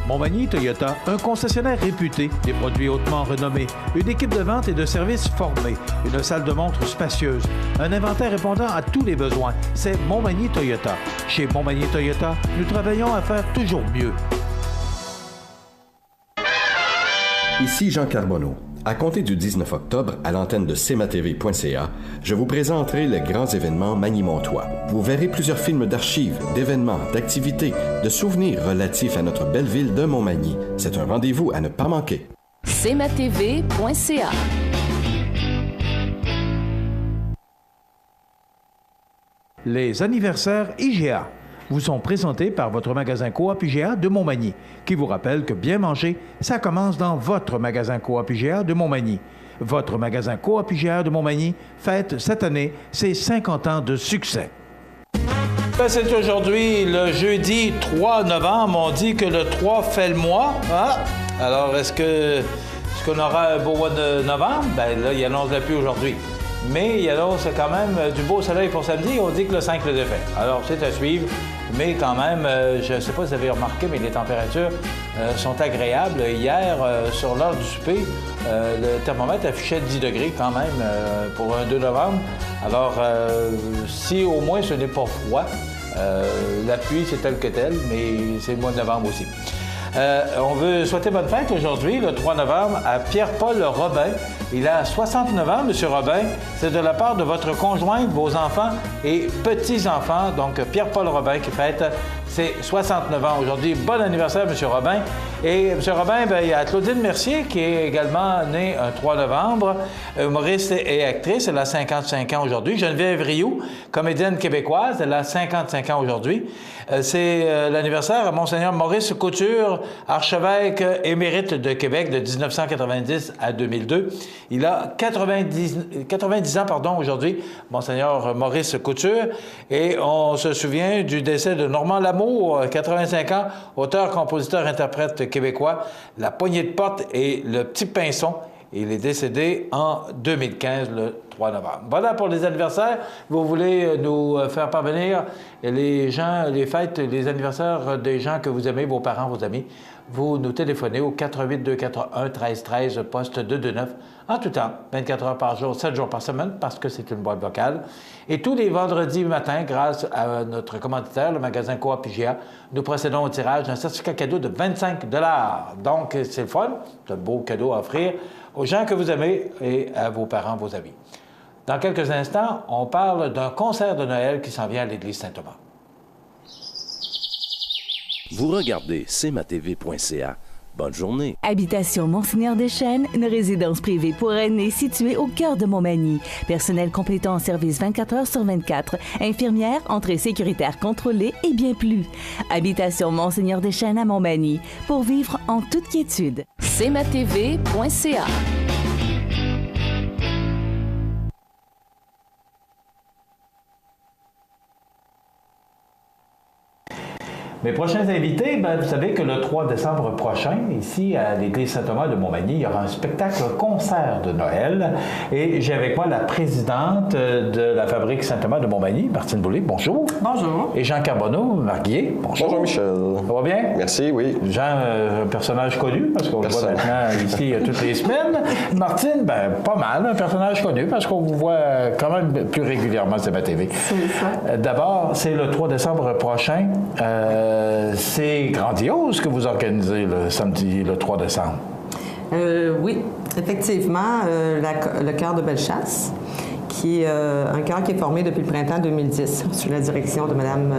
Montmagny Toyota, un concessionnaire réputé, des produits hautement renommés, une équipe de vente et de services formée, une salle de montre spacieuse, un inventaire répondant à tous les besoins. C'est Montmagny Toyota. Chez Montmagny Toyota, nous travaillons à faire toujours mieux. Ici Jean Carbonneau. À compter du 19 octobre, à l'antenne de cmatv.ca, je vous présenterai les grands événements Magny-Montois. Vous verrez plusieurs films d'archives, d'événements, d'activités, de souvenirs relatifs à notre belle ville de Montmagny. C'est un rendez-vous à ne pas manquer. cmatv.ca. Les anniversaires IGA vous sont présentés par votre magasin Coop IGA de Montmagny, qui vous rappelle que bien manger, ça commence dans votre magasin Coop IGA de Montmagny. Votre magasin Coop IGA de Montmagny fête cette année ses 50 ans de succès. C'est aujourd'hui le jeudi 3 novembre. On dit que le 3 fait le mois. Ah! Alors, est-ce qu'on aura un beau mois de novembre? Bien là, il annonce la pluie aujourd'hui. Mais il annonce quand même du beau soleil pour samedi. On dit que le 5 le défait. Alors, c'est à suivre. Mais quand même, je ne sais pas si vous avez remarqué, mais les températures sont agréables. Hier, sur l'heure du souper, le thermomètre affichait 10 degrés quand même pour un 2 novembre. Alors, si au moins ce n'est pas froid, la pluie c'est tel que tel, mais c'est le mois de novembre aussi. On veut souhaiter bonne fête aujourd'hui, le 3 novembre, à Pierre-Paul Robin. Il a 69 ans, M. Robin. C'est de la part de votre conjointe, vos enfants et petits-enfants. Donc, Pierre-Paul Robin qui fête ses 69 ans aujourd'hui. Bon anniversaire, M. Robin. Et M. Robin, bien, il y a Claudine Mercier qui est également née un 3 novembre, humoriste et actrice. Elle a 55 ans aujourd'hui. Geneviève Rioux, comédienne québécoise. Elle a 55 ans aujourd'hui. C'est l'anniversaire à Monseigneur Maurice Couture, archevêque émérite de Québec de 1990 à 2002. Il a 90 ans aujourd'hui, Monseigneur Maurice Couture. Et on se souvient du décès de Normand Lamour, 85 ans, auteur, compositeur, interprète québécois, La poignée de porte et Le petit pinson. Il est décédé en 2015, le 3 novembre. Voilà pour les anniversaires. Vous voulez nous faire parvenir les gens, les fêtes, les anniversaires des gens que vous aimez, vos parents, vos amis. Vous nous téléphonez au 88 241 1313, poste 229, en tout temps, 24 heures par jour, 7 jours par semaine, parce que c'est une boîte vocale. Et tous les vendredis matin, grâce à notre commanditaire, le magasin Coop IGA, nous procédons au tirage d'un certificat cadeau de 25 $. Donc, c'est le fun, c'est un beau cadeau à offrir aux gens que vous aimez et à vos parents, vos amis. Dans quelques instants, on parle d'un concert de Noël qui s'en vient à l'église Saint-Thomas. Vous regardez cmatv.ca. Bonne journée. Habitation Monseigneur Deschênes, une résidence privée pour aînés située au cœur de Montmagny. Personnel complétant en service 24 heures sur 24. Infirmière, entrée sécuritaire contrôlée et bien plus. Habitation Monseigneur Deschênes à Montmagny. Pour vivre en toute quiétude. cmatv.ca. Mes prochains invités, bien, vous savez que le 3 décembre prochain, ici à l'église Saint-Thomas de Montmagny, il y aura un spectacle concert de Noël. Et j'ai avec moi la présidente de la fabrique Saint-Thomas de Montmagny, Martine Boulay. Bonjour. Bonjour. Et Jean Carbonneau, Marguier. Bonjour. Bonjour Michel. Ça va bien? Merci, oui. Jean, un personnage connu, parce qu'on le voit maintenant ici toutes les semaines. Martine, ben pas mal, un personnage connu, parce qu'on vous voit quand même plus régulièrement sur ma TV. C'est ça. D'abord, c'est le 3 décembre prochain. C'est grandiose que vous organisez le samedi, le 3 décembre. Oui, effectivement, le chœur de Bellechasse, qui est un chœur qui est formé depuis le printemps 2010 sous la direction de Mme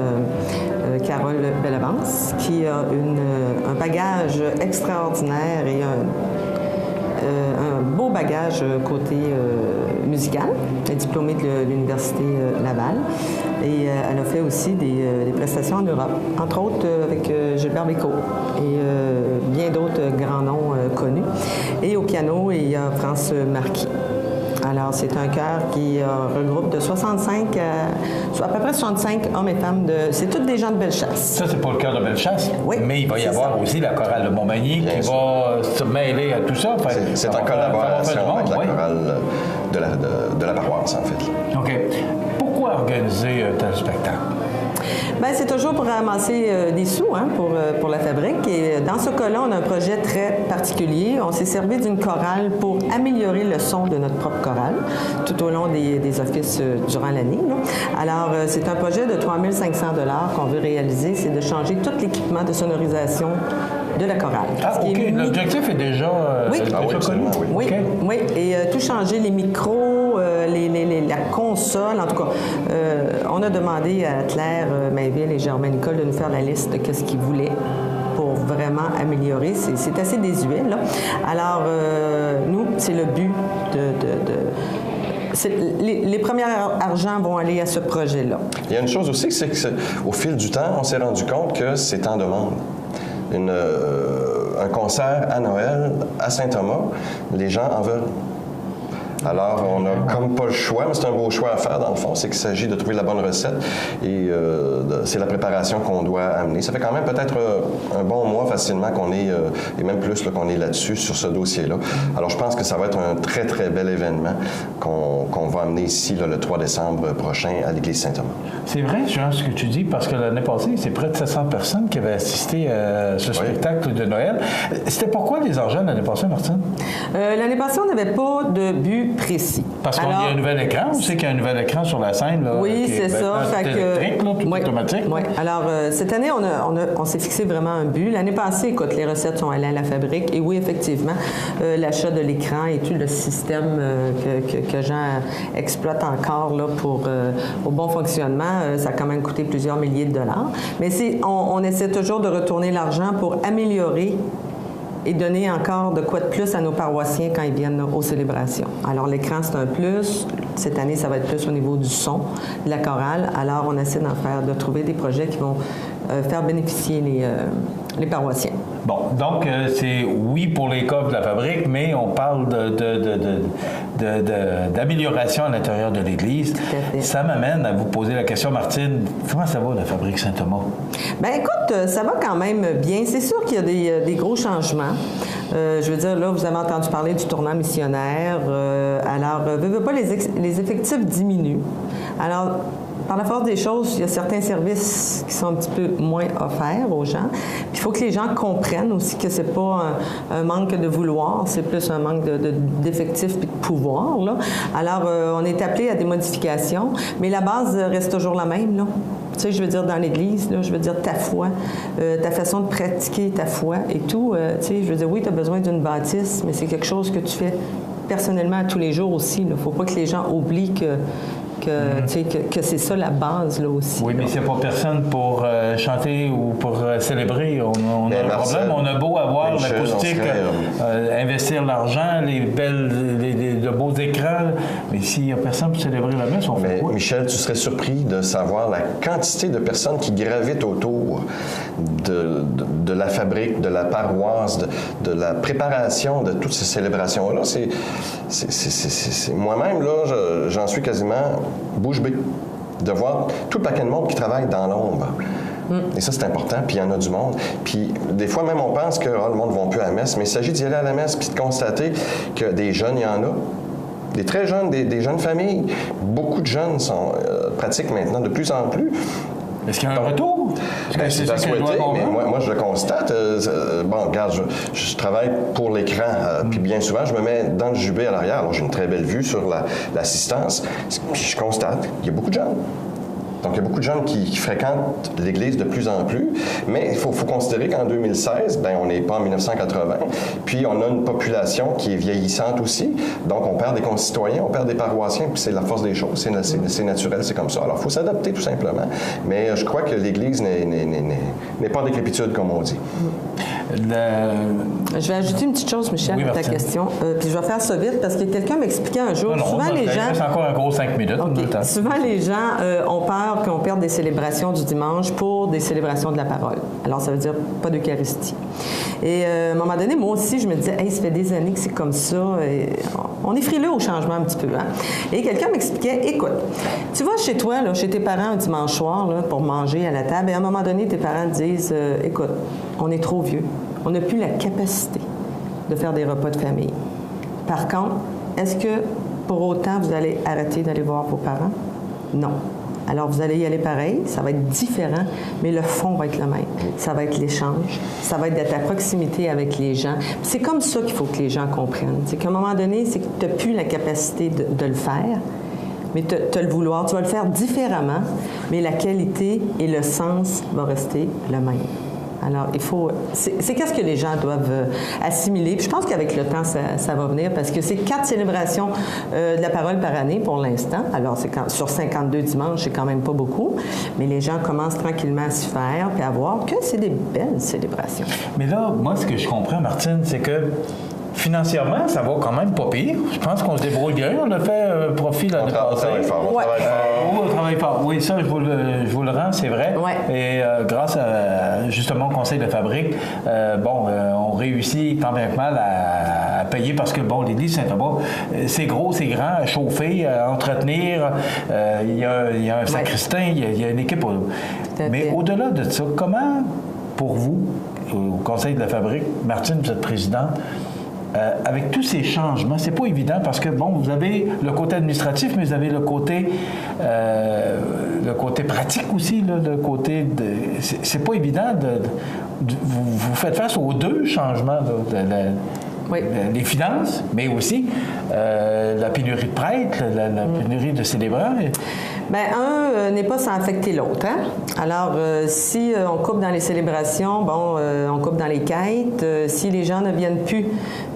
Carole Bellavance, qui a un bagage extraordinaire et un beau bagage côté musical. Elle est diplômée de l'Université Laval et elle a fait aussi des prestations en Europe, entre autres avec Gilbert Bécaud et bien d'autres grands noms connus. Et au piano, il y a France Marquis. Alors, c'est un chœur qui regroupe de 65 à peu près 65 hommes et femmes c'est tous des gens de Bellechasse. Ça, c'est pour le chœur de Bellechasse? Oui. Mais il va y avoir aussi la chorale de Montmagny qui va se mêler à tout ça. C'est en collaboration avec la chorale de la paroisse, en fait. OK. Pourquoi organiser un tel spectacle? Bien, c'est toujours pour ramasser des sous pour la fabrique. Et dans ce cas-là, on a un projet très particulier. On s'est servi d'une chorale pour améliorer le son de notre propre chorale tout au long des offices durant l'année. Alors, c'est un projet de 3 500 $ qu'on veut réaliser. C'est de changer tout l'équipement de sonorisation de la chorale. Ah, OK. L'objectif est déjà, connu. Oui, okay. Oui. Et tout changer, les micros, la console, en tout cas. On a demandé à Claire Mainville et Germain Nicole de nous faire la liste de ce qu'ils voulaient pour vraiment améliorer. C'est assez désuet, là. Alors, nous, c'est le but les premiers argents vont aller à ce projet-là. Il y a une chose aussi, c'est qu'au fil du temps, on s'est rendu compte que c'est en demande. Un concert à Noël, à Saint-Thomas, les gens en veulent. Alors, on n'a comme pas le choix, mais c'est un beau choix à faire, dans le fond. C'est qu'il s'agit de trouver la bonne recette et c'est la préparation qu'on doit amener. Ça fait quand même peut-être un bon mois facilement qu'on est, et même plus qu'on est là-dessus, sur ce dossier-là. Alors, je pense que ça va être un très, très bel événement qu'on va amener ici le 3 décembre prochain à l'église Saint-Thomas. C'est vrai, Jean, ce que tu dis, parce que l'année passée, c'est près de 700 personnes qui avaient assisté à ce spectacle de Noël. C'était pourquoi les argents l'année passée, Martine? L'année passée, on n'avait pas de but précis. Parce qu'il y a un nouvel écran. On sait qu'il y a un nouvel écran sur la scène. Là, oui, c'est ça. Tout électrique, là, tout automatique. Oui. Alors, cette année, on s'est fixé vraiment un but. L'année passée, écoute, les recettes sont allées à la fabrique. Et oui, effectivement, l'achat de l'écran et tout le système que Jean exploite encore là, pour au bon fonctionnement, ça a quand même coûté plusieurs milliers de dollars. Mais on essaie toujours de retourner l'argent pour améliorer et donner encore de quoi de plus à nos paroissiens quand ils viennent aux célébrations. Alors, l'écran, c'est un plus. Cette année, ça va être plus au niveau du son, de la chorale. Alors, on essaie de trouver des projets qui vont faire bénéficier les paroissiens. Bon, donc, c'est oui pour les coffres de la fabrique, mais on parle d'amélioration à l'intérieur de l'Église. Ça m'amène à vous poser la question, Martine, comment ça va, la fabrique Saint-Thomas? Bien, écoute, ça va quand même bien. C'est sûr qu'il y a des gros changements. Je veux dire, là, vous avez entendu parler du tournant missionnaire. Alors, pas les effectifs diminuent. Alors, par la force des choses, il y a certains services qui sont un petit peu moins offerts aux gens. Puis il faut que les gens comprennent aussi que c'est pas un manque de vouloir, c'est plus un manque d'effectifs et de pouvoir, là. Alors, on est appelé à des modifications, mais la base reste toujours la même, là. Tu sais, je veux dire, dans l'Église, là, je veux dire ta foi, ta façon de pratiquer ta foi et tout. Tu sais, je veux dire, oui, tu as besoin d'une bâtisse, mais c'est quelque chose que tu fais personnellement tous les jours aussi. Il ne faut pas que les gens oublient que c'est ça la base là aussi. Oui, mais s'il n'y a pas personne pour chanter ou pour célébrer, on a un problème. On a beau avoir l'acoustique, investir l'argent, de beaux écrans, mais s'il n'y a personne pour célébrer la messe, on fait quoi? Michel, tu serais surpris de savoir la quantité de personnes qui gravitent autour de la fabrique, de la paroisse, de la préparation de toutes ces célébrations-là. Moi-même, là, j'en suis quasiment bouche bée de voir tout le paquet de monde qui travaille dans l'ombre. Et ça, c'est important, puis il y en a du monde. Puis des fois, même, on pense que le monde ne va plus à la messe, mais il s'agit d'y aller à la messe puis de constater que des jeunes, il y en a. Des très jeunes, des jeunes familles. Beaucoup de jeunes pratiquent maintenant de plus en plus. Est-ce qu'il y a un retour? C'est à souhaiter, mais moi, je le constate. Bon, regarde, je travaille pour l'écran, puis bien souvent, je me mets dans le jubé à l'arrière. Alors, j'ai une très belle vue sur l'assistance, puis je constate qu'il y a beaucoup de jeunes. Donc, il y a beaucoup de jeunes qui fréquentent l'Église de plus en plus, mais il faut considérer qu'en 2016, bien, on n'est pas en 1980, puis on a une population qui est vieillissante aussi, donc on perd des concitoyens, on perd des paroissiens, puis c'est la force des choses, c'est naturel, c'est comme ça. Alors, il faut s'adapter tout simplement, mais je crois que l'Église n'est pas en décrépitude, comme on dit. Je vais ajouter une petite chose, Michel, à ta question, puis je vais faire ça vite, parce que quelqu'un m'expliquait un jour, souvent les gens... C'est encore un gros 5 minutes. Okay. Souvent, les gens ont peur qu'on perde des célébrations du dimanche pour des célébrations de la parole. Alors, ça veut dire pas d'Eucharistie. Et à un moment donné, moi aussi, je me disais, hey, ça fait des années que c'est comme ça. Et on est frileux au changement un petit peu. Hein? Et quelqu'un m'expliquait, écoute, tu vas chez toi, là, chez tes parents un dimanche soir, là, pour manger à la table, et à un moment donné, tes parents te disent, écoute, on est trop vieux. On n'a plus la capacité de faire des repas de famille. Par contre, est-ce que pour autant, vous allez arrêter d'aller voir vos parents? Non. Alors, vous allez y aller pareil, ça va être différent, mais le fond va être le même. Ça va être l'échange, ça va être d'être à proximité avec les gens. C'est comme ça qu'il faut que les gens comprennent. C'est qu'à un moment donné, c'est que tu n'as plus la capacité de le faire, mais tu as le vouloir. Tu vas le faire différemment, mais la qualité et le sens vont rester le même. Alors, il faut... C'est qu'est-ce que les gens doivent assimiler. Puis je pense qu'avec le temps, ça va venir parce que c'est 4 célébrations de la parole par année pour l'instant. Alors, sur 52 dimanches, c'est quand même pas beaucoup. Mais les gens commencent tranquillement à s'y faire puis à voir que c'est des belles célébrations. Mais là, moi, ce que je comprends, Martine, c'est que financièrement, ça va quand même pas pire. Je pense qu'on se débrouille bien. On a fait un profit l'année passée. On travaille fort. On travaille fort. Oui, ça, je vous le rends, c'est vrai. Ouais. Et grâce justement au Conseil de fabrique, on réussit tant bien que mal à payer parce que, l'église Saint-Thomas, c'est gros, c'est grand, à chauffer, à entretenir. Il y a un sacristain, il y a une équipe. Mais au-delà de ça, comment, pour vous, au Conseil de la fabrique, Martine, vous êtes présidente, avec tous ces changements, c'est pas évident parce que, vous avez le côté administratif, mais vous avez le côté pratique aussi, là, le côté de... C'est pas évident vous faites face aux 2 changements, là, les finances, mais aussi la pénurie de prêtres, la pénurie de célébrants. Bien, un n'est pas sans affecter l'autre. Hein? Alors, si on coupe dans les célébrations, on coupe dans les quêtes. Si les gens ne viennent plus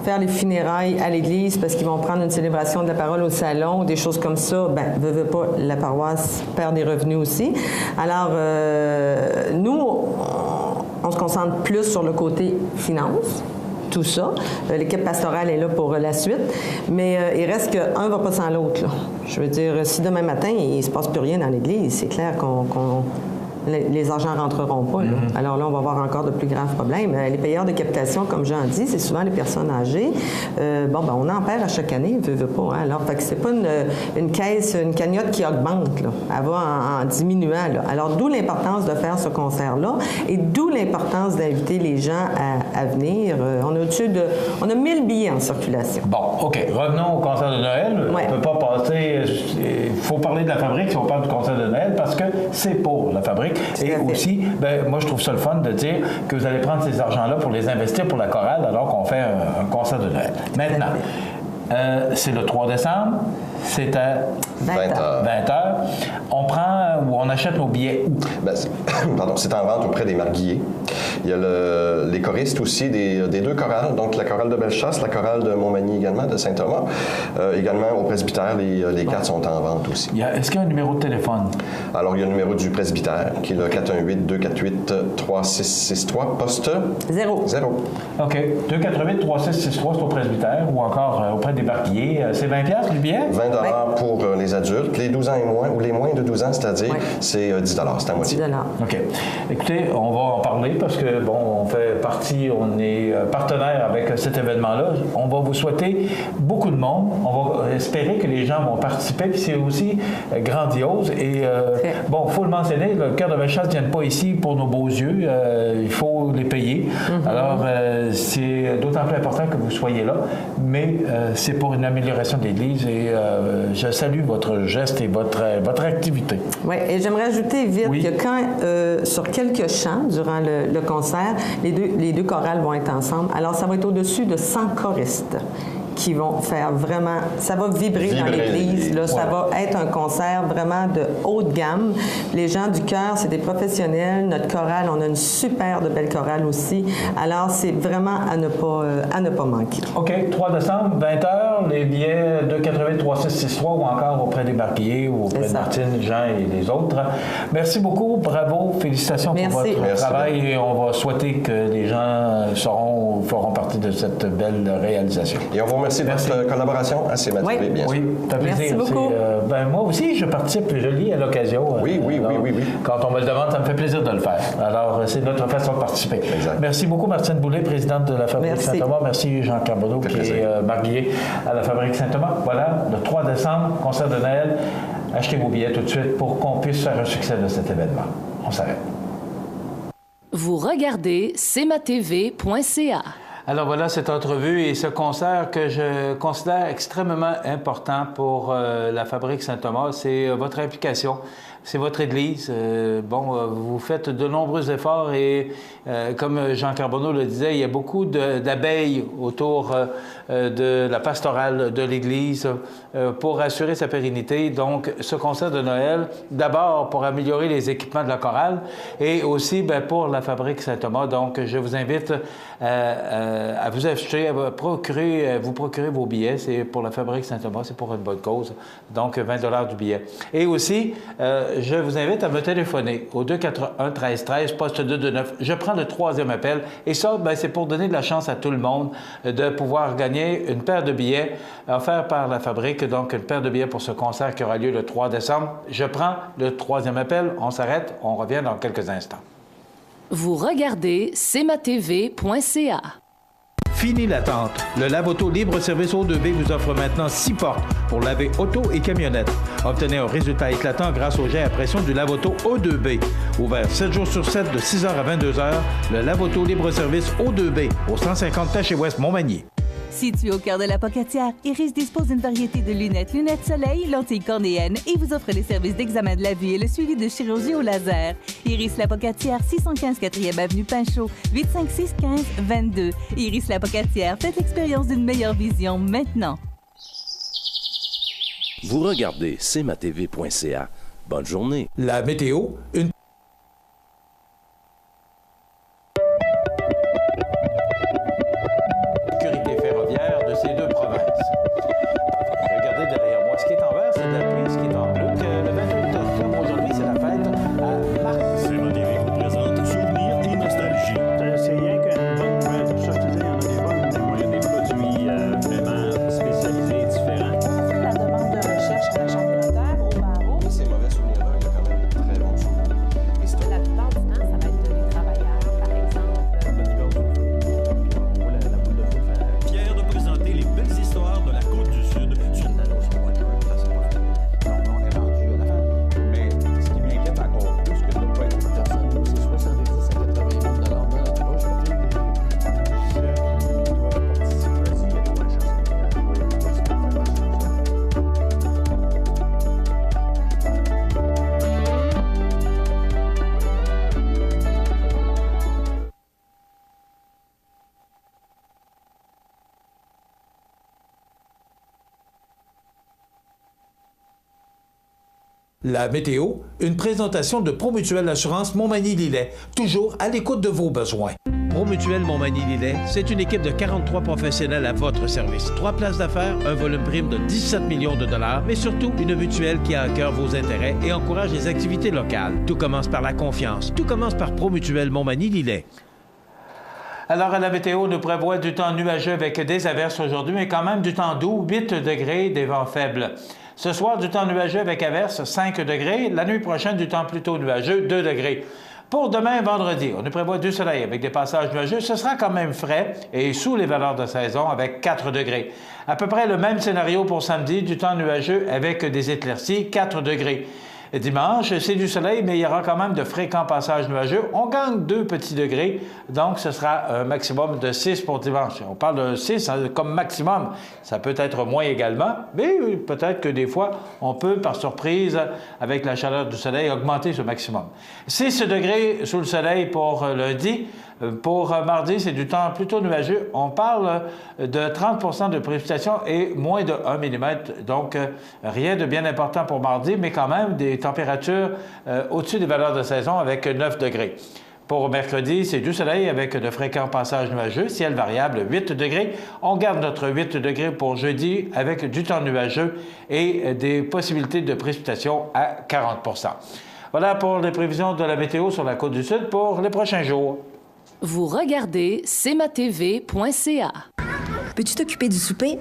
faire les funérailles à l'église parce qu'ils vont prendre une célébration de la parole au salon, des choses comme ça, veut pas, la paroisse perd des revenus aussi. Alors, nous, on se concentre plus sur le côté finance. Tout ça. L'équipe pastorale est là pour la suite. Mais il reste qu'un ne va pas sans l'autre. Je veux dire, si demain matin, il ne se passe plus rien dans l'Église, c'est clair les argents ne rentreront pas. Là. Alors là, on va avoir encore de plus graves problèmes. Les payeurs de capitation, comme Jean dit, c'est souvent les personnes âgées. On en perd à chaque année, veut pas. Hein? Alors, fait que c'est pas une caisse, une cagnotte qui augmente. Là. Elle va en diminuant. Là. Alors, d'où l'importance de faire ce concert-là et d'où l'importance d'inviter les gens à venir. On a 1000 billets en circulation. Bon, OK. Revenons au concert de Noël. On ne peut pas passer... Il faut parler de la fabrique si on parle du concert de Noël parce que c'est pour la fabrique. Et aussi, moi, je trouve ça le fun de dire que vous allez prendre ces argents-là pour les investir pour la chorale alors qu'on fait un concert de Noël. Maintenant, c'est le 3 décembre, c'est à 20h. On prend ou on achète nos billets où? C'est en vente auprès des marguilliers. Il y a les choristes aussi des 2 chorales, donc la chorale de Bellechasse, la chorale de Montmagny également, de Saint-Thomas. Également au presbytère, les 4 sont en vente aussi. Est-ce qu'il y a un numéro de téléphone? Alors, il y a le numéro du presbytère, qui est le 418-248-3663, poste 0. OK. 248-3663, c'est au presbytère ou encore auprès des marguilliers. C'est 20$ le billet? 20$ pour les adultes. Les 12 ans et moins, ou les moins de 12 ans, c'est-à-dire, c'est 10$, c'est à moitié. 10$. OK. Écoutez, on va en parler parce que, on fait partie, on est partenaire avec cet événement-là. On va vous souhaiter beaucoup de monde. On va espérer que les gens vont participer. Puis c'est aussi grandiose. Et, il faut le mentionner, le Chœur de Bellechasse ne vient pas ici pour nos beaux yeux. Il faut les payer. Alors, c'est d'autant plus important que vous soyez là. Mais c'est pour une amélioration de l'Église et je salue votre geste et votre activité. Oui, et j'aimerais ajouter vite que quand, sur quelques chants, durant le concert, les deux chorales vont être ensemble. Alors, ça va être au-dessus de 100 choristes qui vont faire vraiment... Ça va vibrer dans l'église. Là, ça va être un concert vraiment de haute gamme. Les gens du chœur, c'est des professionnels. Notre chorale, on a une super de belle chorale aussi. Alors, c'est vraiment à ne pas manquer. OK. 3 décembre, 20h, les billets 248-3663 ou encore auprès des marguilliers ou auprès de Martine, Jean et les autres. Merci beaucoup. Bravo. Félicitations pour votre travail. Et on va souhaiter que les gens feront partie de cette belle réalisation. Et on vous remercie de votre collaboration à CMA-TV, bien sûr. Oui, ça fait plaisir. Merci beaucoup. Moi aussi, je participe, je lis à l'occasion. Oui. Quand on me le demande, ça me fait plaisir de le faire. Alors, c'est notre façon de participer. Exact. Merci beaucoup, Martine Boulay, présidente de la Fabrique Saint-Thomas. Merci, Jean Carbonneau, qui est marguillier à la Fabrique Saint-Thomas. Voilà, le 3 décembre, concert de Noël. Achetez vos billets tout de suite pour qu'on puisse faire un succès de cet événement. On s'arrête. Vous regardez cmatv.ca. Alors voilà cette entrevue et ce concert que je considère extrêmement important pour la Fabrique Saint-Thomas, c'est votre implication c'est votre Église. Vous faites de nombreux efforts et, comme Jean Carbonneau le disait, il y a beaucoup d'abeilles autour de la pastorale de l'Église pour assurer sa pérennité. Donc, ce concert de Noël, d'abord pour améliorer les équipements de la chorale et aussi pour la Fabrique Saint-Thomas. Donc, je vous invite à vous acheter, à vous procurer vos billets. C'est pour la Fabrique Saint-Thomas, c'est pour une bonne cause. Donc, 20 du billet. Et aussi, je vous invite à me téléphoner au 241-1313, poste 229. Je prends le 3e appel. Et ça, c'est pour donner de la chance à tout le monde de pouvoir gagner une paire de billets offerts par la Fabrique. Donc, une paire de billets pour ce concert qui aura lieu le 3 décembre. Je prends le 3e appel. On s'arrête. On revient dans quelques instants. Vous regardez cmatv.ca. Fini l'attente. Le lave-auto libre-service O2B vous offre maintenant 6 portes pour laver auto et camionnette. Obtenez un résultat éclatant grâce au jet à pression du lave-auto O2B. Ouvert 7 jours sur 7 de 6h à 22h, le lave-auto libre-service O2B au 150 Taché-Ouest Montmagny. Situé au cœur de la Pocatière, Iris dispose d'une variété de lunettes soleil, lentilles cornéennes et vous offre les services d'examen de la vue et le suivi de chirurgie au laser. Iris la Pocatière, 615 4e avenue Pinchot, 856-15-22. Iris la Pocatière, faites l'expérience d'une meilleure vision maintenant. Vous regardez cmatv.ca. Bonne journée. La météo, une La météo, une présentation de Promutuelle Assurance Montmagny-Lillet, toujours à l'écoute de vos besoins. Promutuelle Montmagny-Lillet, c'est une équipe de 43 professionnels à votre service. 3 places d'affaires, un volume prime de 17 millions de dollars, mais surtout une mutuelle qui a à cœur vos intérêts et encourage les activités locales. Tout commence par la confiance. Tout commence par Promutuelle Montmagny-Lillet. Alors, à la météo, nous prévoit du temps nuageux avec des averses aujourd'hui, mais quand même du temps doux, 8 degrés, des vents faibles. Ce soir, du temps nuageux avec averses, 5 degrés. La nuit prochaine, du temps plutôt nuageux, 2 degrés. Pour demain, vendredi, on nous prévoit du soleil avec des passages nuageux. Ce sera quand même frais et sous les valeurs de saison avec 4 degrés. À peu près le même scénario pour samedi, du temps nuageux avec des éclaircies, 4 degrés. Dimanche, c'est du soleil, mais il y aura quand même de fréquents passages nuageux. On gagne 2 petits degrés, donc ce sera un maximum de 6 pour dimanche. On parle de 6 comme maximum. Ça peut être moins également, mais peut-être que des fois, on peut, par surprise, avec la chaleur du soleil, augmenter ce maximum. 6 degrés sous le soleil pour lundi. Pour mardi, c'est du temps plutôt nuageux. On parle de 30 de précipitations et moins de 1 mm. Donc, rien de bien important pour mardi, mais quand même des températures au-dessus des valeurs de saison avec 9 degrés. Pour mercredi, c'est du soleil avec de fréquents passages nuageux, ciel variable 8 degrés. On garde notre 8 degrés pour jeudi avec du temps nuageux et des possibilités de précipitations à 40 Voilà pour les prévisions de la météo sur la Côte-du-Sud pour les prochains jours. Vous regardez cmatv.ca. Peux-tu t'occuper du souper?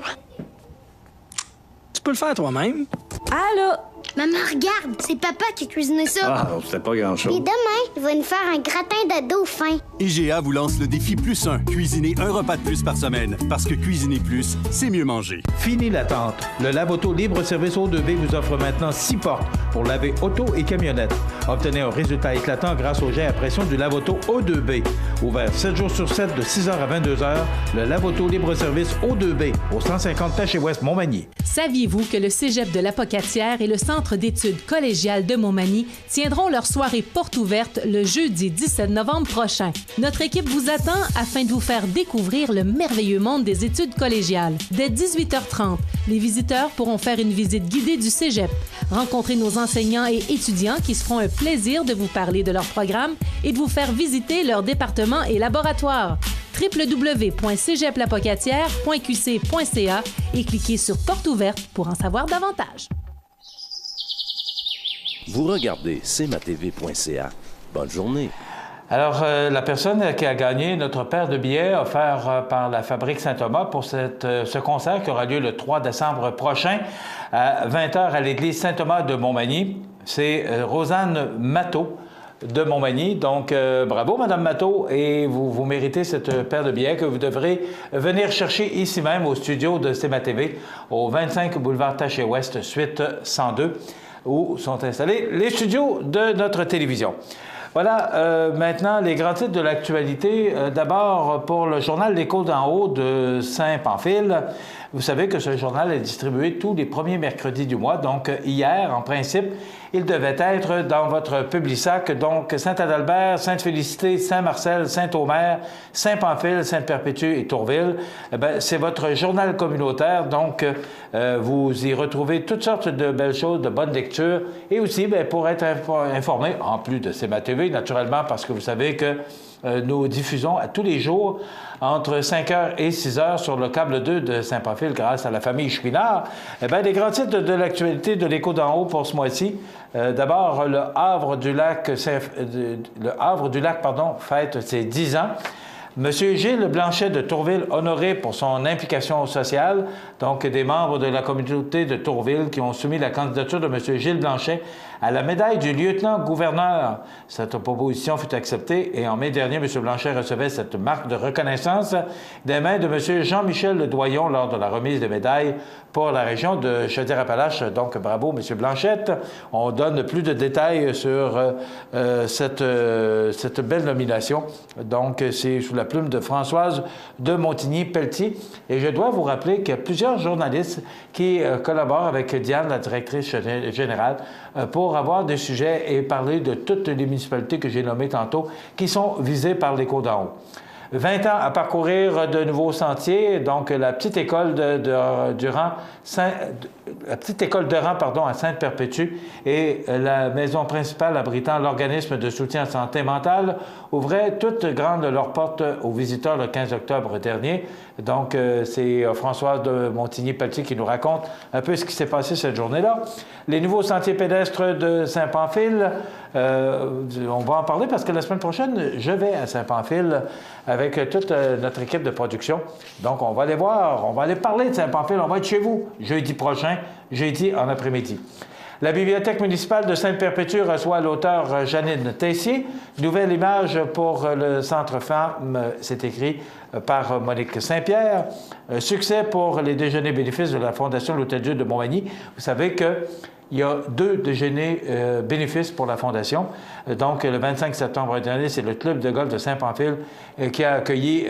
Tu peux le faire toi-même. Allô? Maman, regarde, c'est papa qui a cuisiné ça. Ah, c'était pas grand-chose. Et demain, il va nous faire un gratin de dauphin. IGA vous lance le défi +1. Cuisiner un repas de plus par semaine. Parce que cuisiner plus, c'est mieux manger. Fini l'attente. Le lave-auto libre-service O2B vous offre maintenant 6 portes pour laver auto et camionnette. Obtenez un résultat éclatant grâce au jet à pression du lave-auto O2B. Ouvert 7 jours sur 7 de 6h à 22h, le lave-auto libre-service O2B au 150 Taché-Ouest Montmagny. Saviez-vous que le Cégep de la Pocatière est le centre Centre d'études collégiales de Montmagny tiendront leur soirée porte ouverte le jeudi 17 novembre prochain. Notre équipe vous attend afin de vous faire découvrir le merveilleux monde des études collégiales. Dès 18h30, les visiteurs pourront faire une visite guidée du cégep, rencontrer nos enseignants et étudiants qui se feront un plaisir de vous parler de leur programme et de vous faire visiter leur département et laboratoire. www.cégeplapocatière.qc.ca et cliquez sur Porte ouverte pour en savoir davantage. Vous regardez cmatv.ca. Bonne journée. Alors, la personne qui a gagné notre paire de billets offert par la Fabrique Saint-Thomas pour ce concert qui aura lieu le 3 décembre prochain à 20h à l'église Saint-Thomas de Montmagny, c'est Rosanne Matteau de Montmagny. Donc, bravo, Madame Matteau, et vous méritez cette paire de billets que vous devrez venir chercher ici même au studio de CMA-TV, au 25 boulevard Taché-Ouest, suite 102, où sont installés les studios de notre télévision. Voilà, maintenant, les grands titres de l'actualité. D'abord, pour le journal L'Écho d'en haut de Saint-Pamphile. Vous savez que ce journal est distribué tous les premiers mercredis du mois. Donc, hier, en principe, il devait être dans votre Publisac. Donc, Saint-Adalbert, Sainte-Félicité, Saint-Marcel, Saint-Omer, Saint-Pamphile, Sainte-Perpétue et Tourville. C'est votre journal communautaire. Donc, vous y retrouvez toutes sortes de belles choses, de bonnes lectures. Et aussi, pour être informé, en plus de CMA-TV, naturellement, parce que vous savez que nous diffusons à tous les jours entre 5h et 6h sur le câble 2 de Saint-Pamphile grâce à la famille Chouinard. Les grands titres de l'actualité de l'Écho d'en haut pour ce mois-ci. D'abord, le Havre du Lac fête ses 10 ans. M. Gilles Blanchet de Tourville, honoré pour son implication sociale, donc des membres de la communauté de Tourville qui ont soumis la candidature de M. Gilles Blanchet à la médaille du lieutenant-gouverneur. Cette proposition fut acceptée et en mai dernier, M. Blanchet recevait cette marque de reconnaissance des mains de M. Jean-Michel Ledoyon lors de la remise des médailles pour la région de Chaudière-Appalaches. Donc, bravo, M. Blanchette. On donne plus de détails sur cette belle nomination. Donc, c'est sous la plume de Françoise de Montigny-Pelletier. Et je dois vous rappeler qu'il y a plusieurs journalistes qui collaborent avec Diane, la directrice générale, pour avoir des sujets et parler de toutes les municipalités que j'ai nommées tantôt qui sont visées par l'Écho d'en haut. 20 ans à parcourir de nouveaux sentiers, donc la petite école de rang à Sainte-Perpétue et la maison principale abritant l'organisme de soutien à la santé mentale ouvraient toutes grandes leurs portes aux visiteurs le 15 octobre dernier. Donc, c'est Françoise de Montigny-Pelletier qui nous raconte un peu ce qui s'est passé cette journée-là. Les nouveaux sentiers pédestres de Saint-Pamphile, on va en parler parce que la semaine prochaine, je vais à Saint-Pamphile avec toute notre équipe de production. Donc, on va aller voir, on va aller parler de Saint-Pamphile, on va être chez vous jeudi prochain, jeudi en après-midi. La Bibliothèque municipale de Sainte-Perpétue reçoit l'auteur Janine Tessier. Nouvelle image pour le Centre Femmes, c'est écrit par Monique Saint-Pierre. Succès pour les déjeuners bénéfices de la Fondation L'Hôtel-Dieu de Montmagny. Vous savez qu'il y a 2 déjeuners bénéfices pour la Fondation. Donc, le 25 septembre dernier, c'est le club de golf de Saint-Pamphile qui a accueilli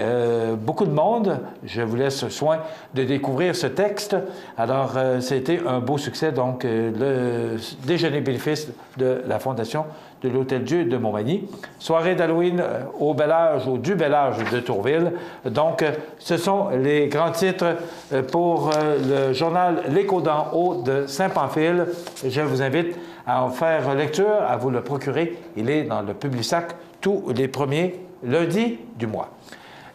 beaucoup de monde. Je vous laisse soin de découvrir ce texte. Alors, c'était un beau succès. Donc, le déjeuner bénéfice de la Fondation de l'Hôtel-Dieu de Montmagny. Soirée d'Halloween au Bel Âge, au du Bel Âge de Tourville. Donc, ce sont les grands titres pour le journal L'Écho d'en haut de Saint-Pamphile. Je vous invite à en faire lecture, à vous le procurer. Il est dans le Publisac tous les premiers lundis du mois.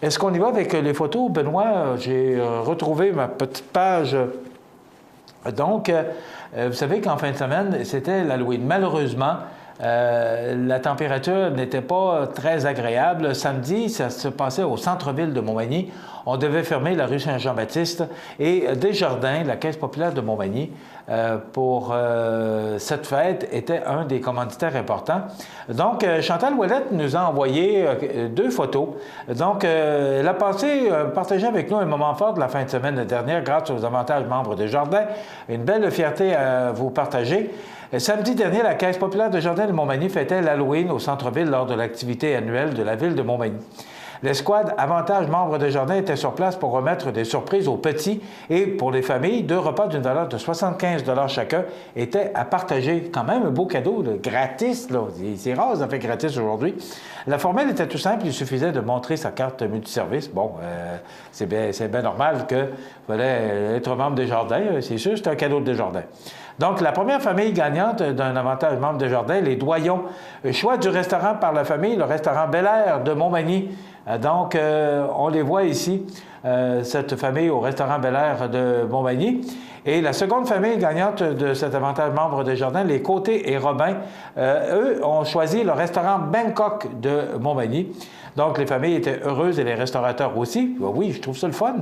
Est-ce qu'on y va avec les photos? Benoît, j'ai retrouvé ma petite page. Donc, vous savez qu'en fin de semaine, c'était l'Halloween. Malheureusement, la température n'était pas très agréable. Samedi, ça se passait au centre-ville de Montmagny. On devait fermer la rue Saint-Jean-Baptiste et Desjardins, la Caisse populaire de Montmagny, pour cette fête, était un des commanditaires importants. Donc, Chantal Ouellette nous a envoyé 2 photos. Donc, elle a partagé avec nous un moment fort de la fin de semaine dernière grâce aux avantages membres de Desjardins. Une belle fierté à vous partager. Samedi dernier, la Caisse populaire de Jardin de Montmagny fêtait l'Halloween au centre-ville lors de l'activité annuelle de la ville de Montmagny. L'escouade Avantage membres des Jardins était sur place pour remettre des surprises aux petits et pour les familles, 2 repas d'une valeur de 75 $ chacun étaient à partager. Quand même un beau cadeau, là, gratis. Là. C'est rare, ça fait gratis aujourd'hui. La formule était tout simple, il suffisait de montrer sa carte multiservice. Bon, c'est bien normal qu'il fallait être membre des Jardins. C'est sûr, c'est un cadeau de Desjardins. Donc, la première famille gagnante d'un avantage membre des Jardins, les Doyons. Choix du restaurant par la famille, le restaurant Bel Air de Montmagny. Donc, on les voit ici, cette famille au restaurant Bel Air de Montmagny. Et la seconde famille gagnante de cet avantage membre des Jardins, les Côté et Robin, eux ont choisi le restaurant Bangkok de Montmagny. Donc, les familles étaient heureuses et les restaurateurs aussi. Oui, je trouve ça le fun.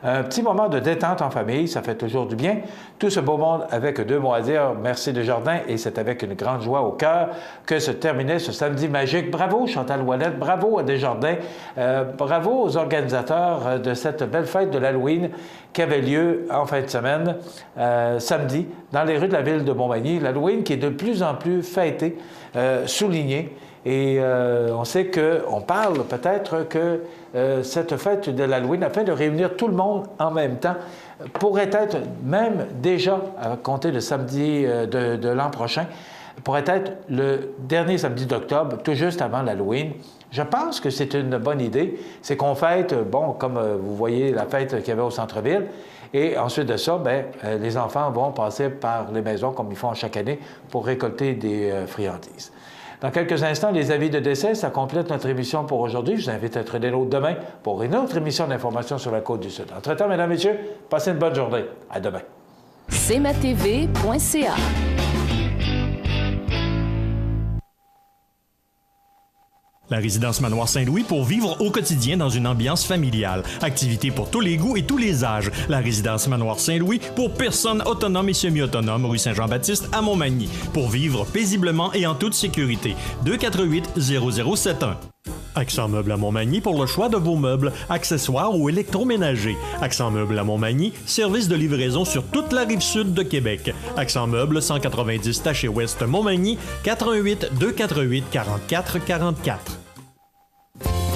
Un petit moment de détente en famille, ça fait toujours du bien. Tout ce beau monde avec 2 mots à dire. Merci Desjardins et c'est avec une grande joie au cœur que se terminait ce samedi magique. Bravo Chantal Ouellette, bravo à Desjardins, bravo aux organisateurs de cette belle fête de l'Halloween qui avait lieu en fin de semaine, samedi, dans les rues de la ville de Montmagny. L'Halloween qui est de plus en plus fêté, souligné. Et on sait qu'on parle peut-être que cette fête de l'Halloween, afin de réunir tout le monde en même temps, pourrait être même déjà, à compter le samedi de l'an prochain, pourrait être le dernier samedi d'octobre, tout juste avant l'Halloween. Je pense que c'est une bonne idée. C'est qu'on fête, bon, comme vous voyez la fête qu'il y avait au centre-ville, et ensuite de ça, bien, les enfants vont passer par les maisons, comme ils font chaque année, pour récolter des friandises. Dans quelques instants, les avis de décès, ça complète notre émission pour aujourd'hui. Je vous invite à être des nôtres demain pour une autre émission d'information sur la Côte-du-Sud. Entre-temps, mesdames, messieurs, passez une bonne journée. À demain. cmatv.ca. La résidence Manoir Saint-Louis pour vivre au quotidien dans une ambiance familiale. Activités pour tous les goûts et tous les âges. La résidence Manoir Saint-Louis pour personnes autonomes et semi-autonomes, rue Saint-Jean-Baptiste à Montmagny. Pour vivre paisiblement et en toute sécurité. 248-0071. Accent Meubles à Montmagny pour le choix de vos meubles, accessoires ou électroménagers. Accent Meubles à Montmagny, service de livraison sur toute la rive sud de Québec. Accent Meubles, 190 Taché Ouest Montmagny, 418-248-4444.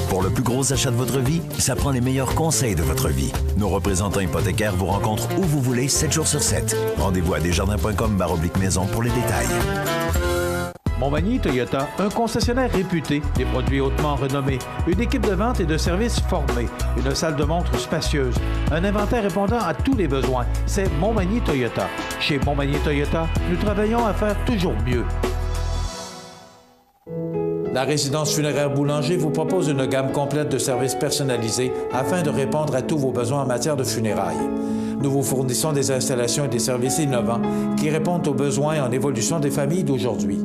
Pour le plus gros achat de votre vie, ça prend les meilleurs conseils de votre vie. Nos représentants hypothécaires vous rencontrent où vous voulez, 7 jours sur 7. Rendez-vous à desjardins.com/maison pour les détails. Montmagny Toyota, un concessionnaire réputé, des produits hautement renommés, une équipe de vente et de services formée, une salle de montre spacieuse, un inventaire répondant à tous les besoins. C'est Montmagny Toyota. Chez Montmagny Toyota, nous travaillons à faire toujours mieux. La résidence funéraire Boulanger vous propose une gamme complète de services personnalisés afin de répondre à tous vos besoins en matière de funérailles. Nous vous fournissons des installations et des services innovants qui répondent aux besoins en évolution des familles d'aujourd'hui.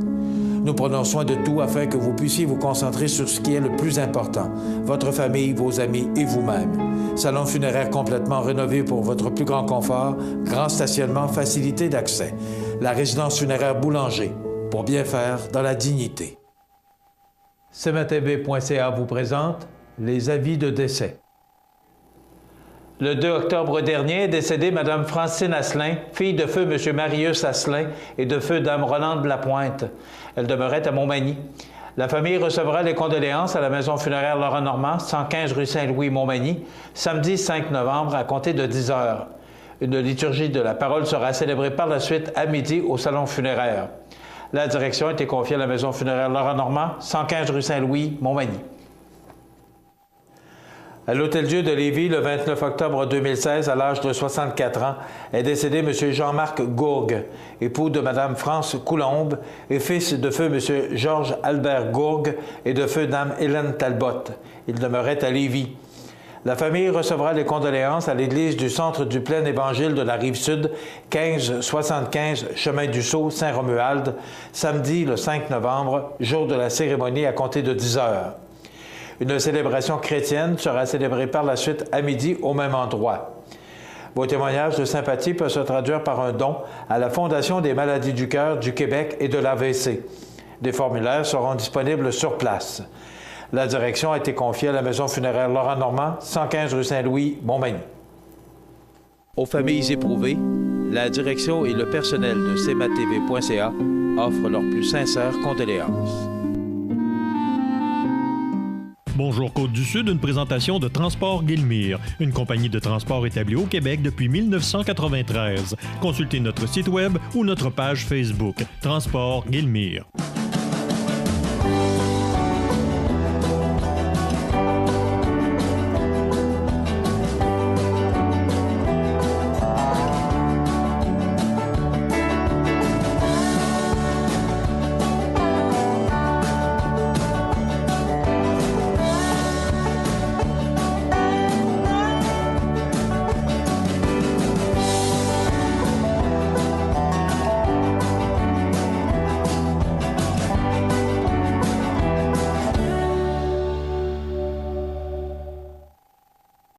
Nous prenons soin de tout afin que vous puissiez vous concentrer sur ce qui est le plus important, votre famille, vos amis et vous-même. Salon funéraire complètement rénové pour votre plus grand confort, grand stationnement, facilité d'accès. La résidence funéraire Boulanger, pour bien faire dans la dignité. cmatv.ca vous présente les avis de décès. Le 2 octobre dernier est décédée Mme Francine Asselin, fille de feu M. Marius Asselin et de feu Dame Rolande Lapointe. Elle demeurait à Montmagny. La famille recevra les condoléances à la maison funéraire Laurent Normand, 115 rue Saint-Louis, Montmagny, samedi 5 novembre à compter de 10 heures. Une liturgie de la parole sera célébrée par la suite à midi au salon funéraire. La direction a été confiée à la maison funéraire Laurent Normand, 115 rue Saint-Louis, Montmagny. À l'Hôtel-Dieu de Lévis, le 29 octobre 2016, à l'âge de 64 ans, est décédé M. Jean-Marc Gourgue, époux de Mme France Coulombe et fils de feu M. Georges Albert Gourgue et de feu Dame Hélène Talbot. Il demeurait à Lévis. La famille recevra les condoléances à l'église du Centre du Plein Évangile de la Rive-Sud, 1575 Chemin du Sceau, Saint-Romuald, samedi le 5 novembre, jour de la cérémonie à compter de 10 heures. Une célébration chrétienne sera célébrée par la suite à midi au même endroit. Vos témoignages de sympathie peuvent se traduire par un don à la Fondation des maladies du cœur du Québec et de l'AVC. Des formulaires seront disponibles sur place. La direction a été confiée à la maison funéraire Laurent Normand, 115 rue Saint-Louis, Montmagny. Aux familles éprouvées, la direction et le personnel de cmatv.ca offrent leurs plus sincères condoléances. Bonjour Côte-du-Sud, une présentation de Transport Guillemire, une compagnie de transport établie au Québec depuis 1993. Consultez notre site web ou notre page Facebook. Transport Guillemire.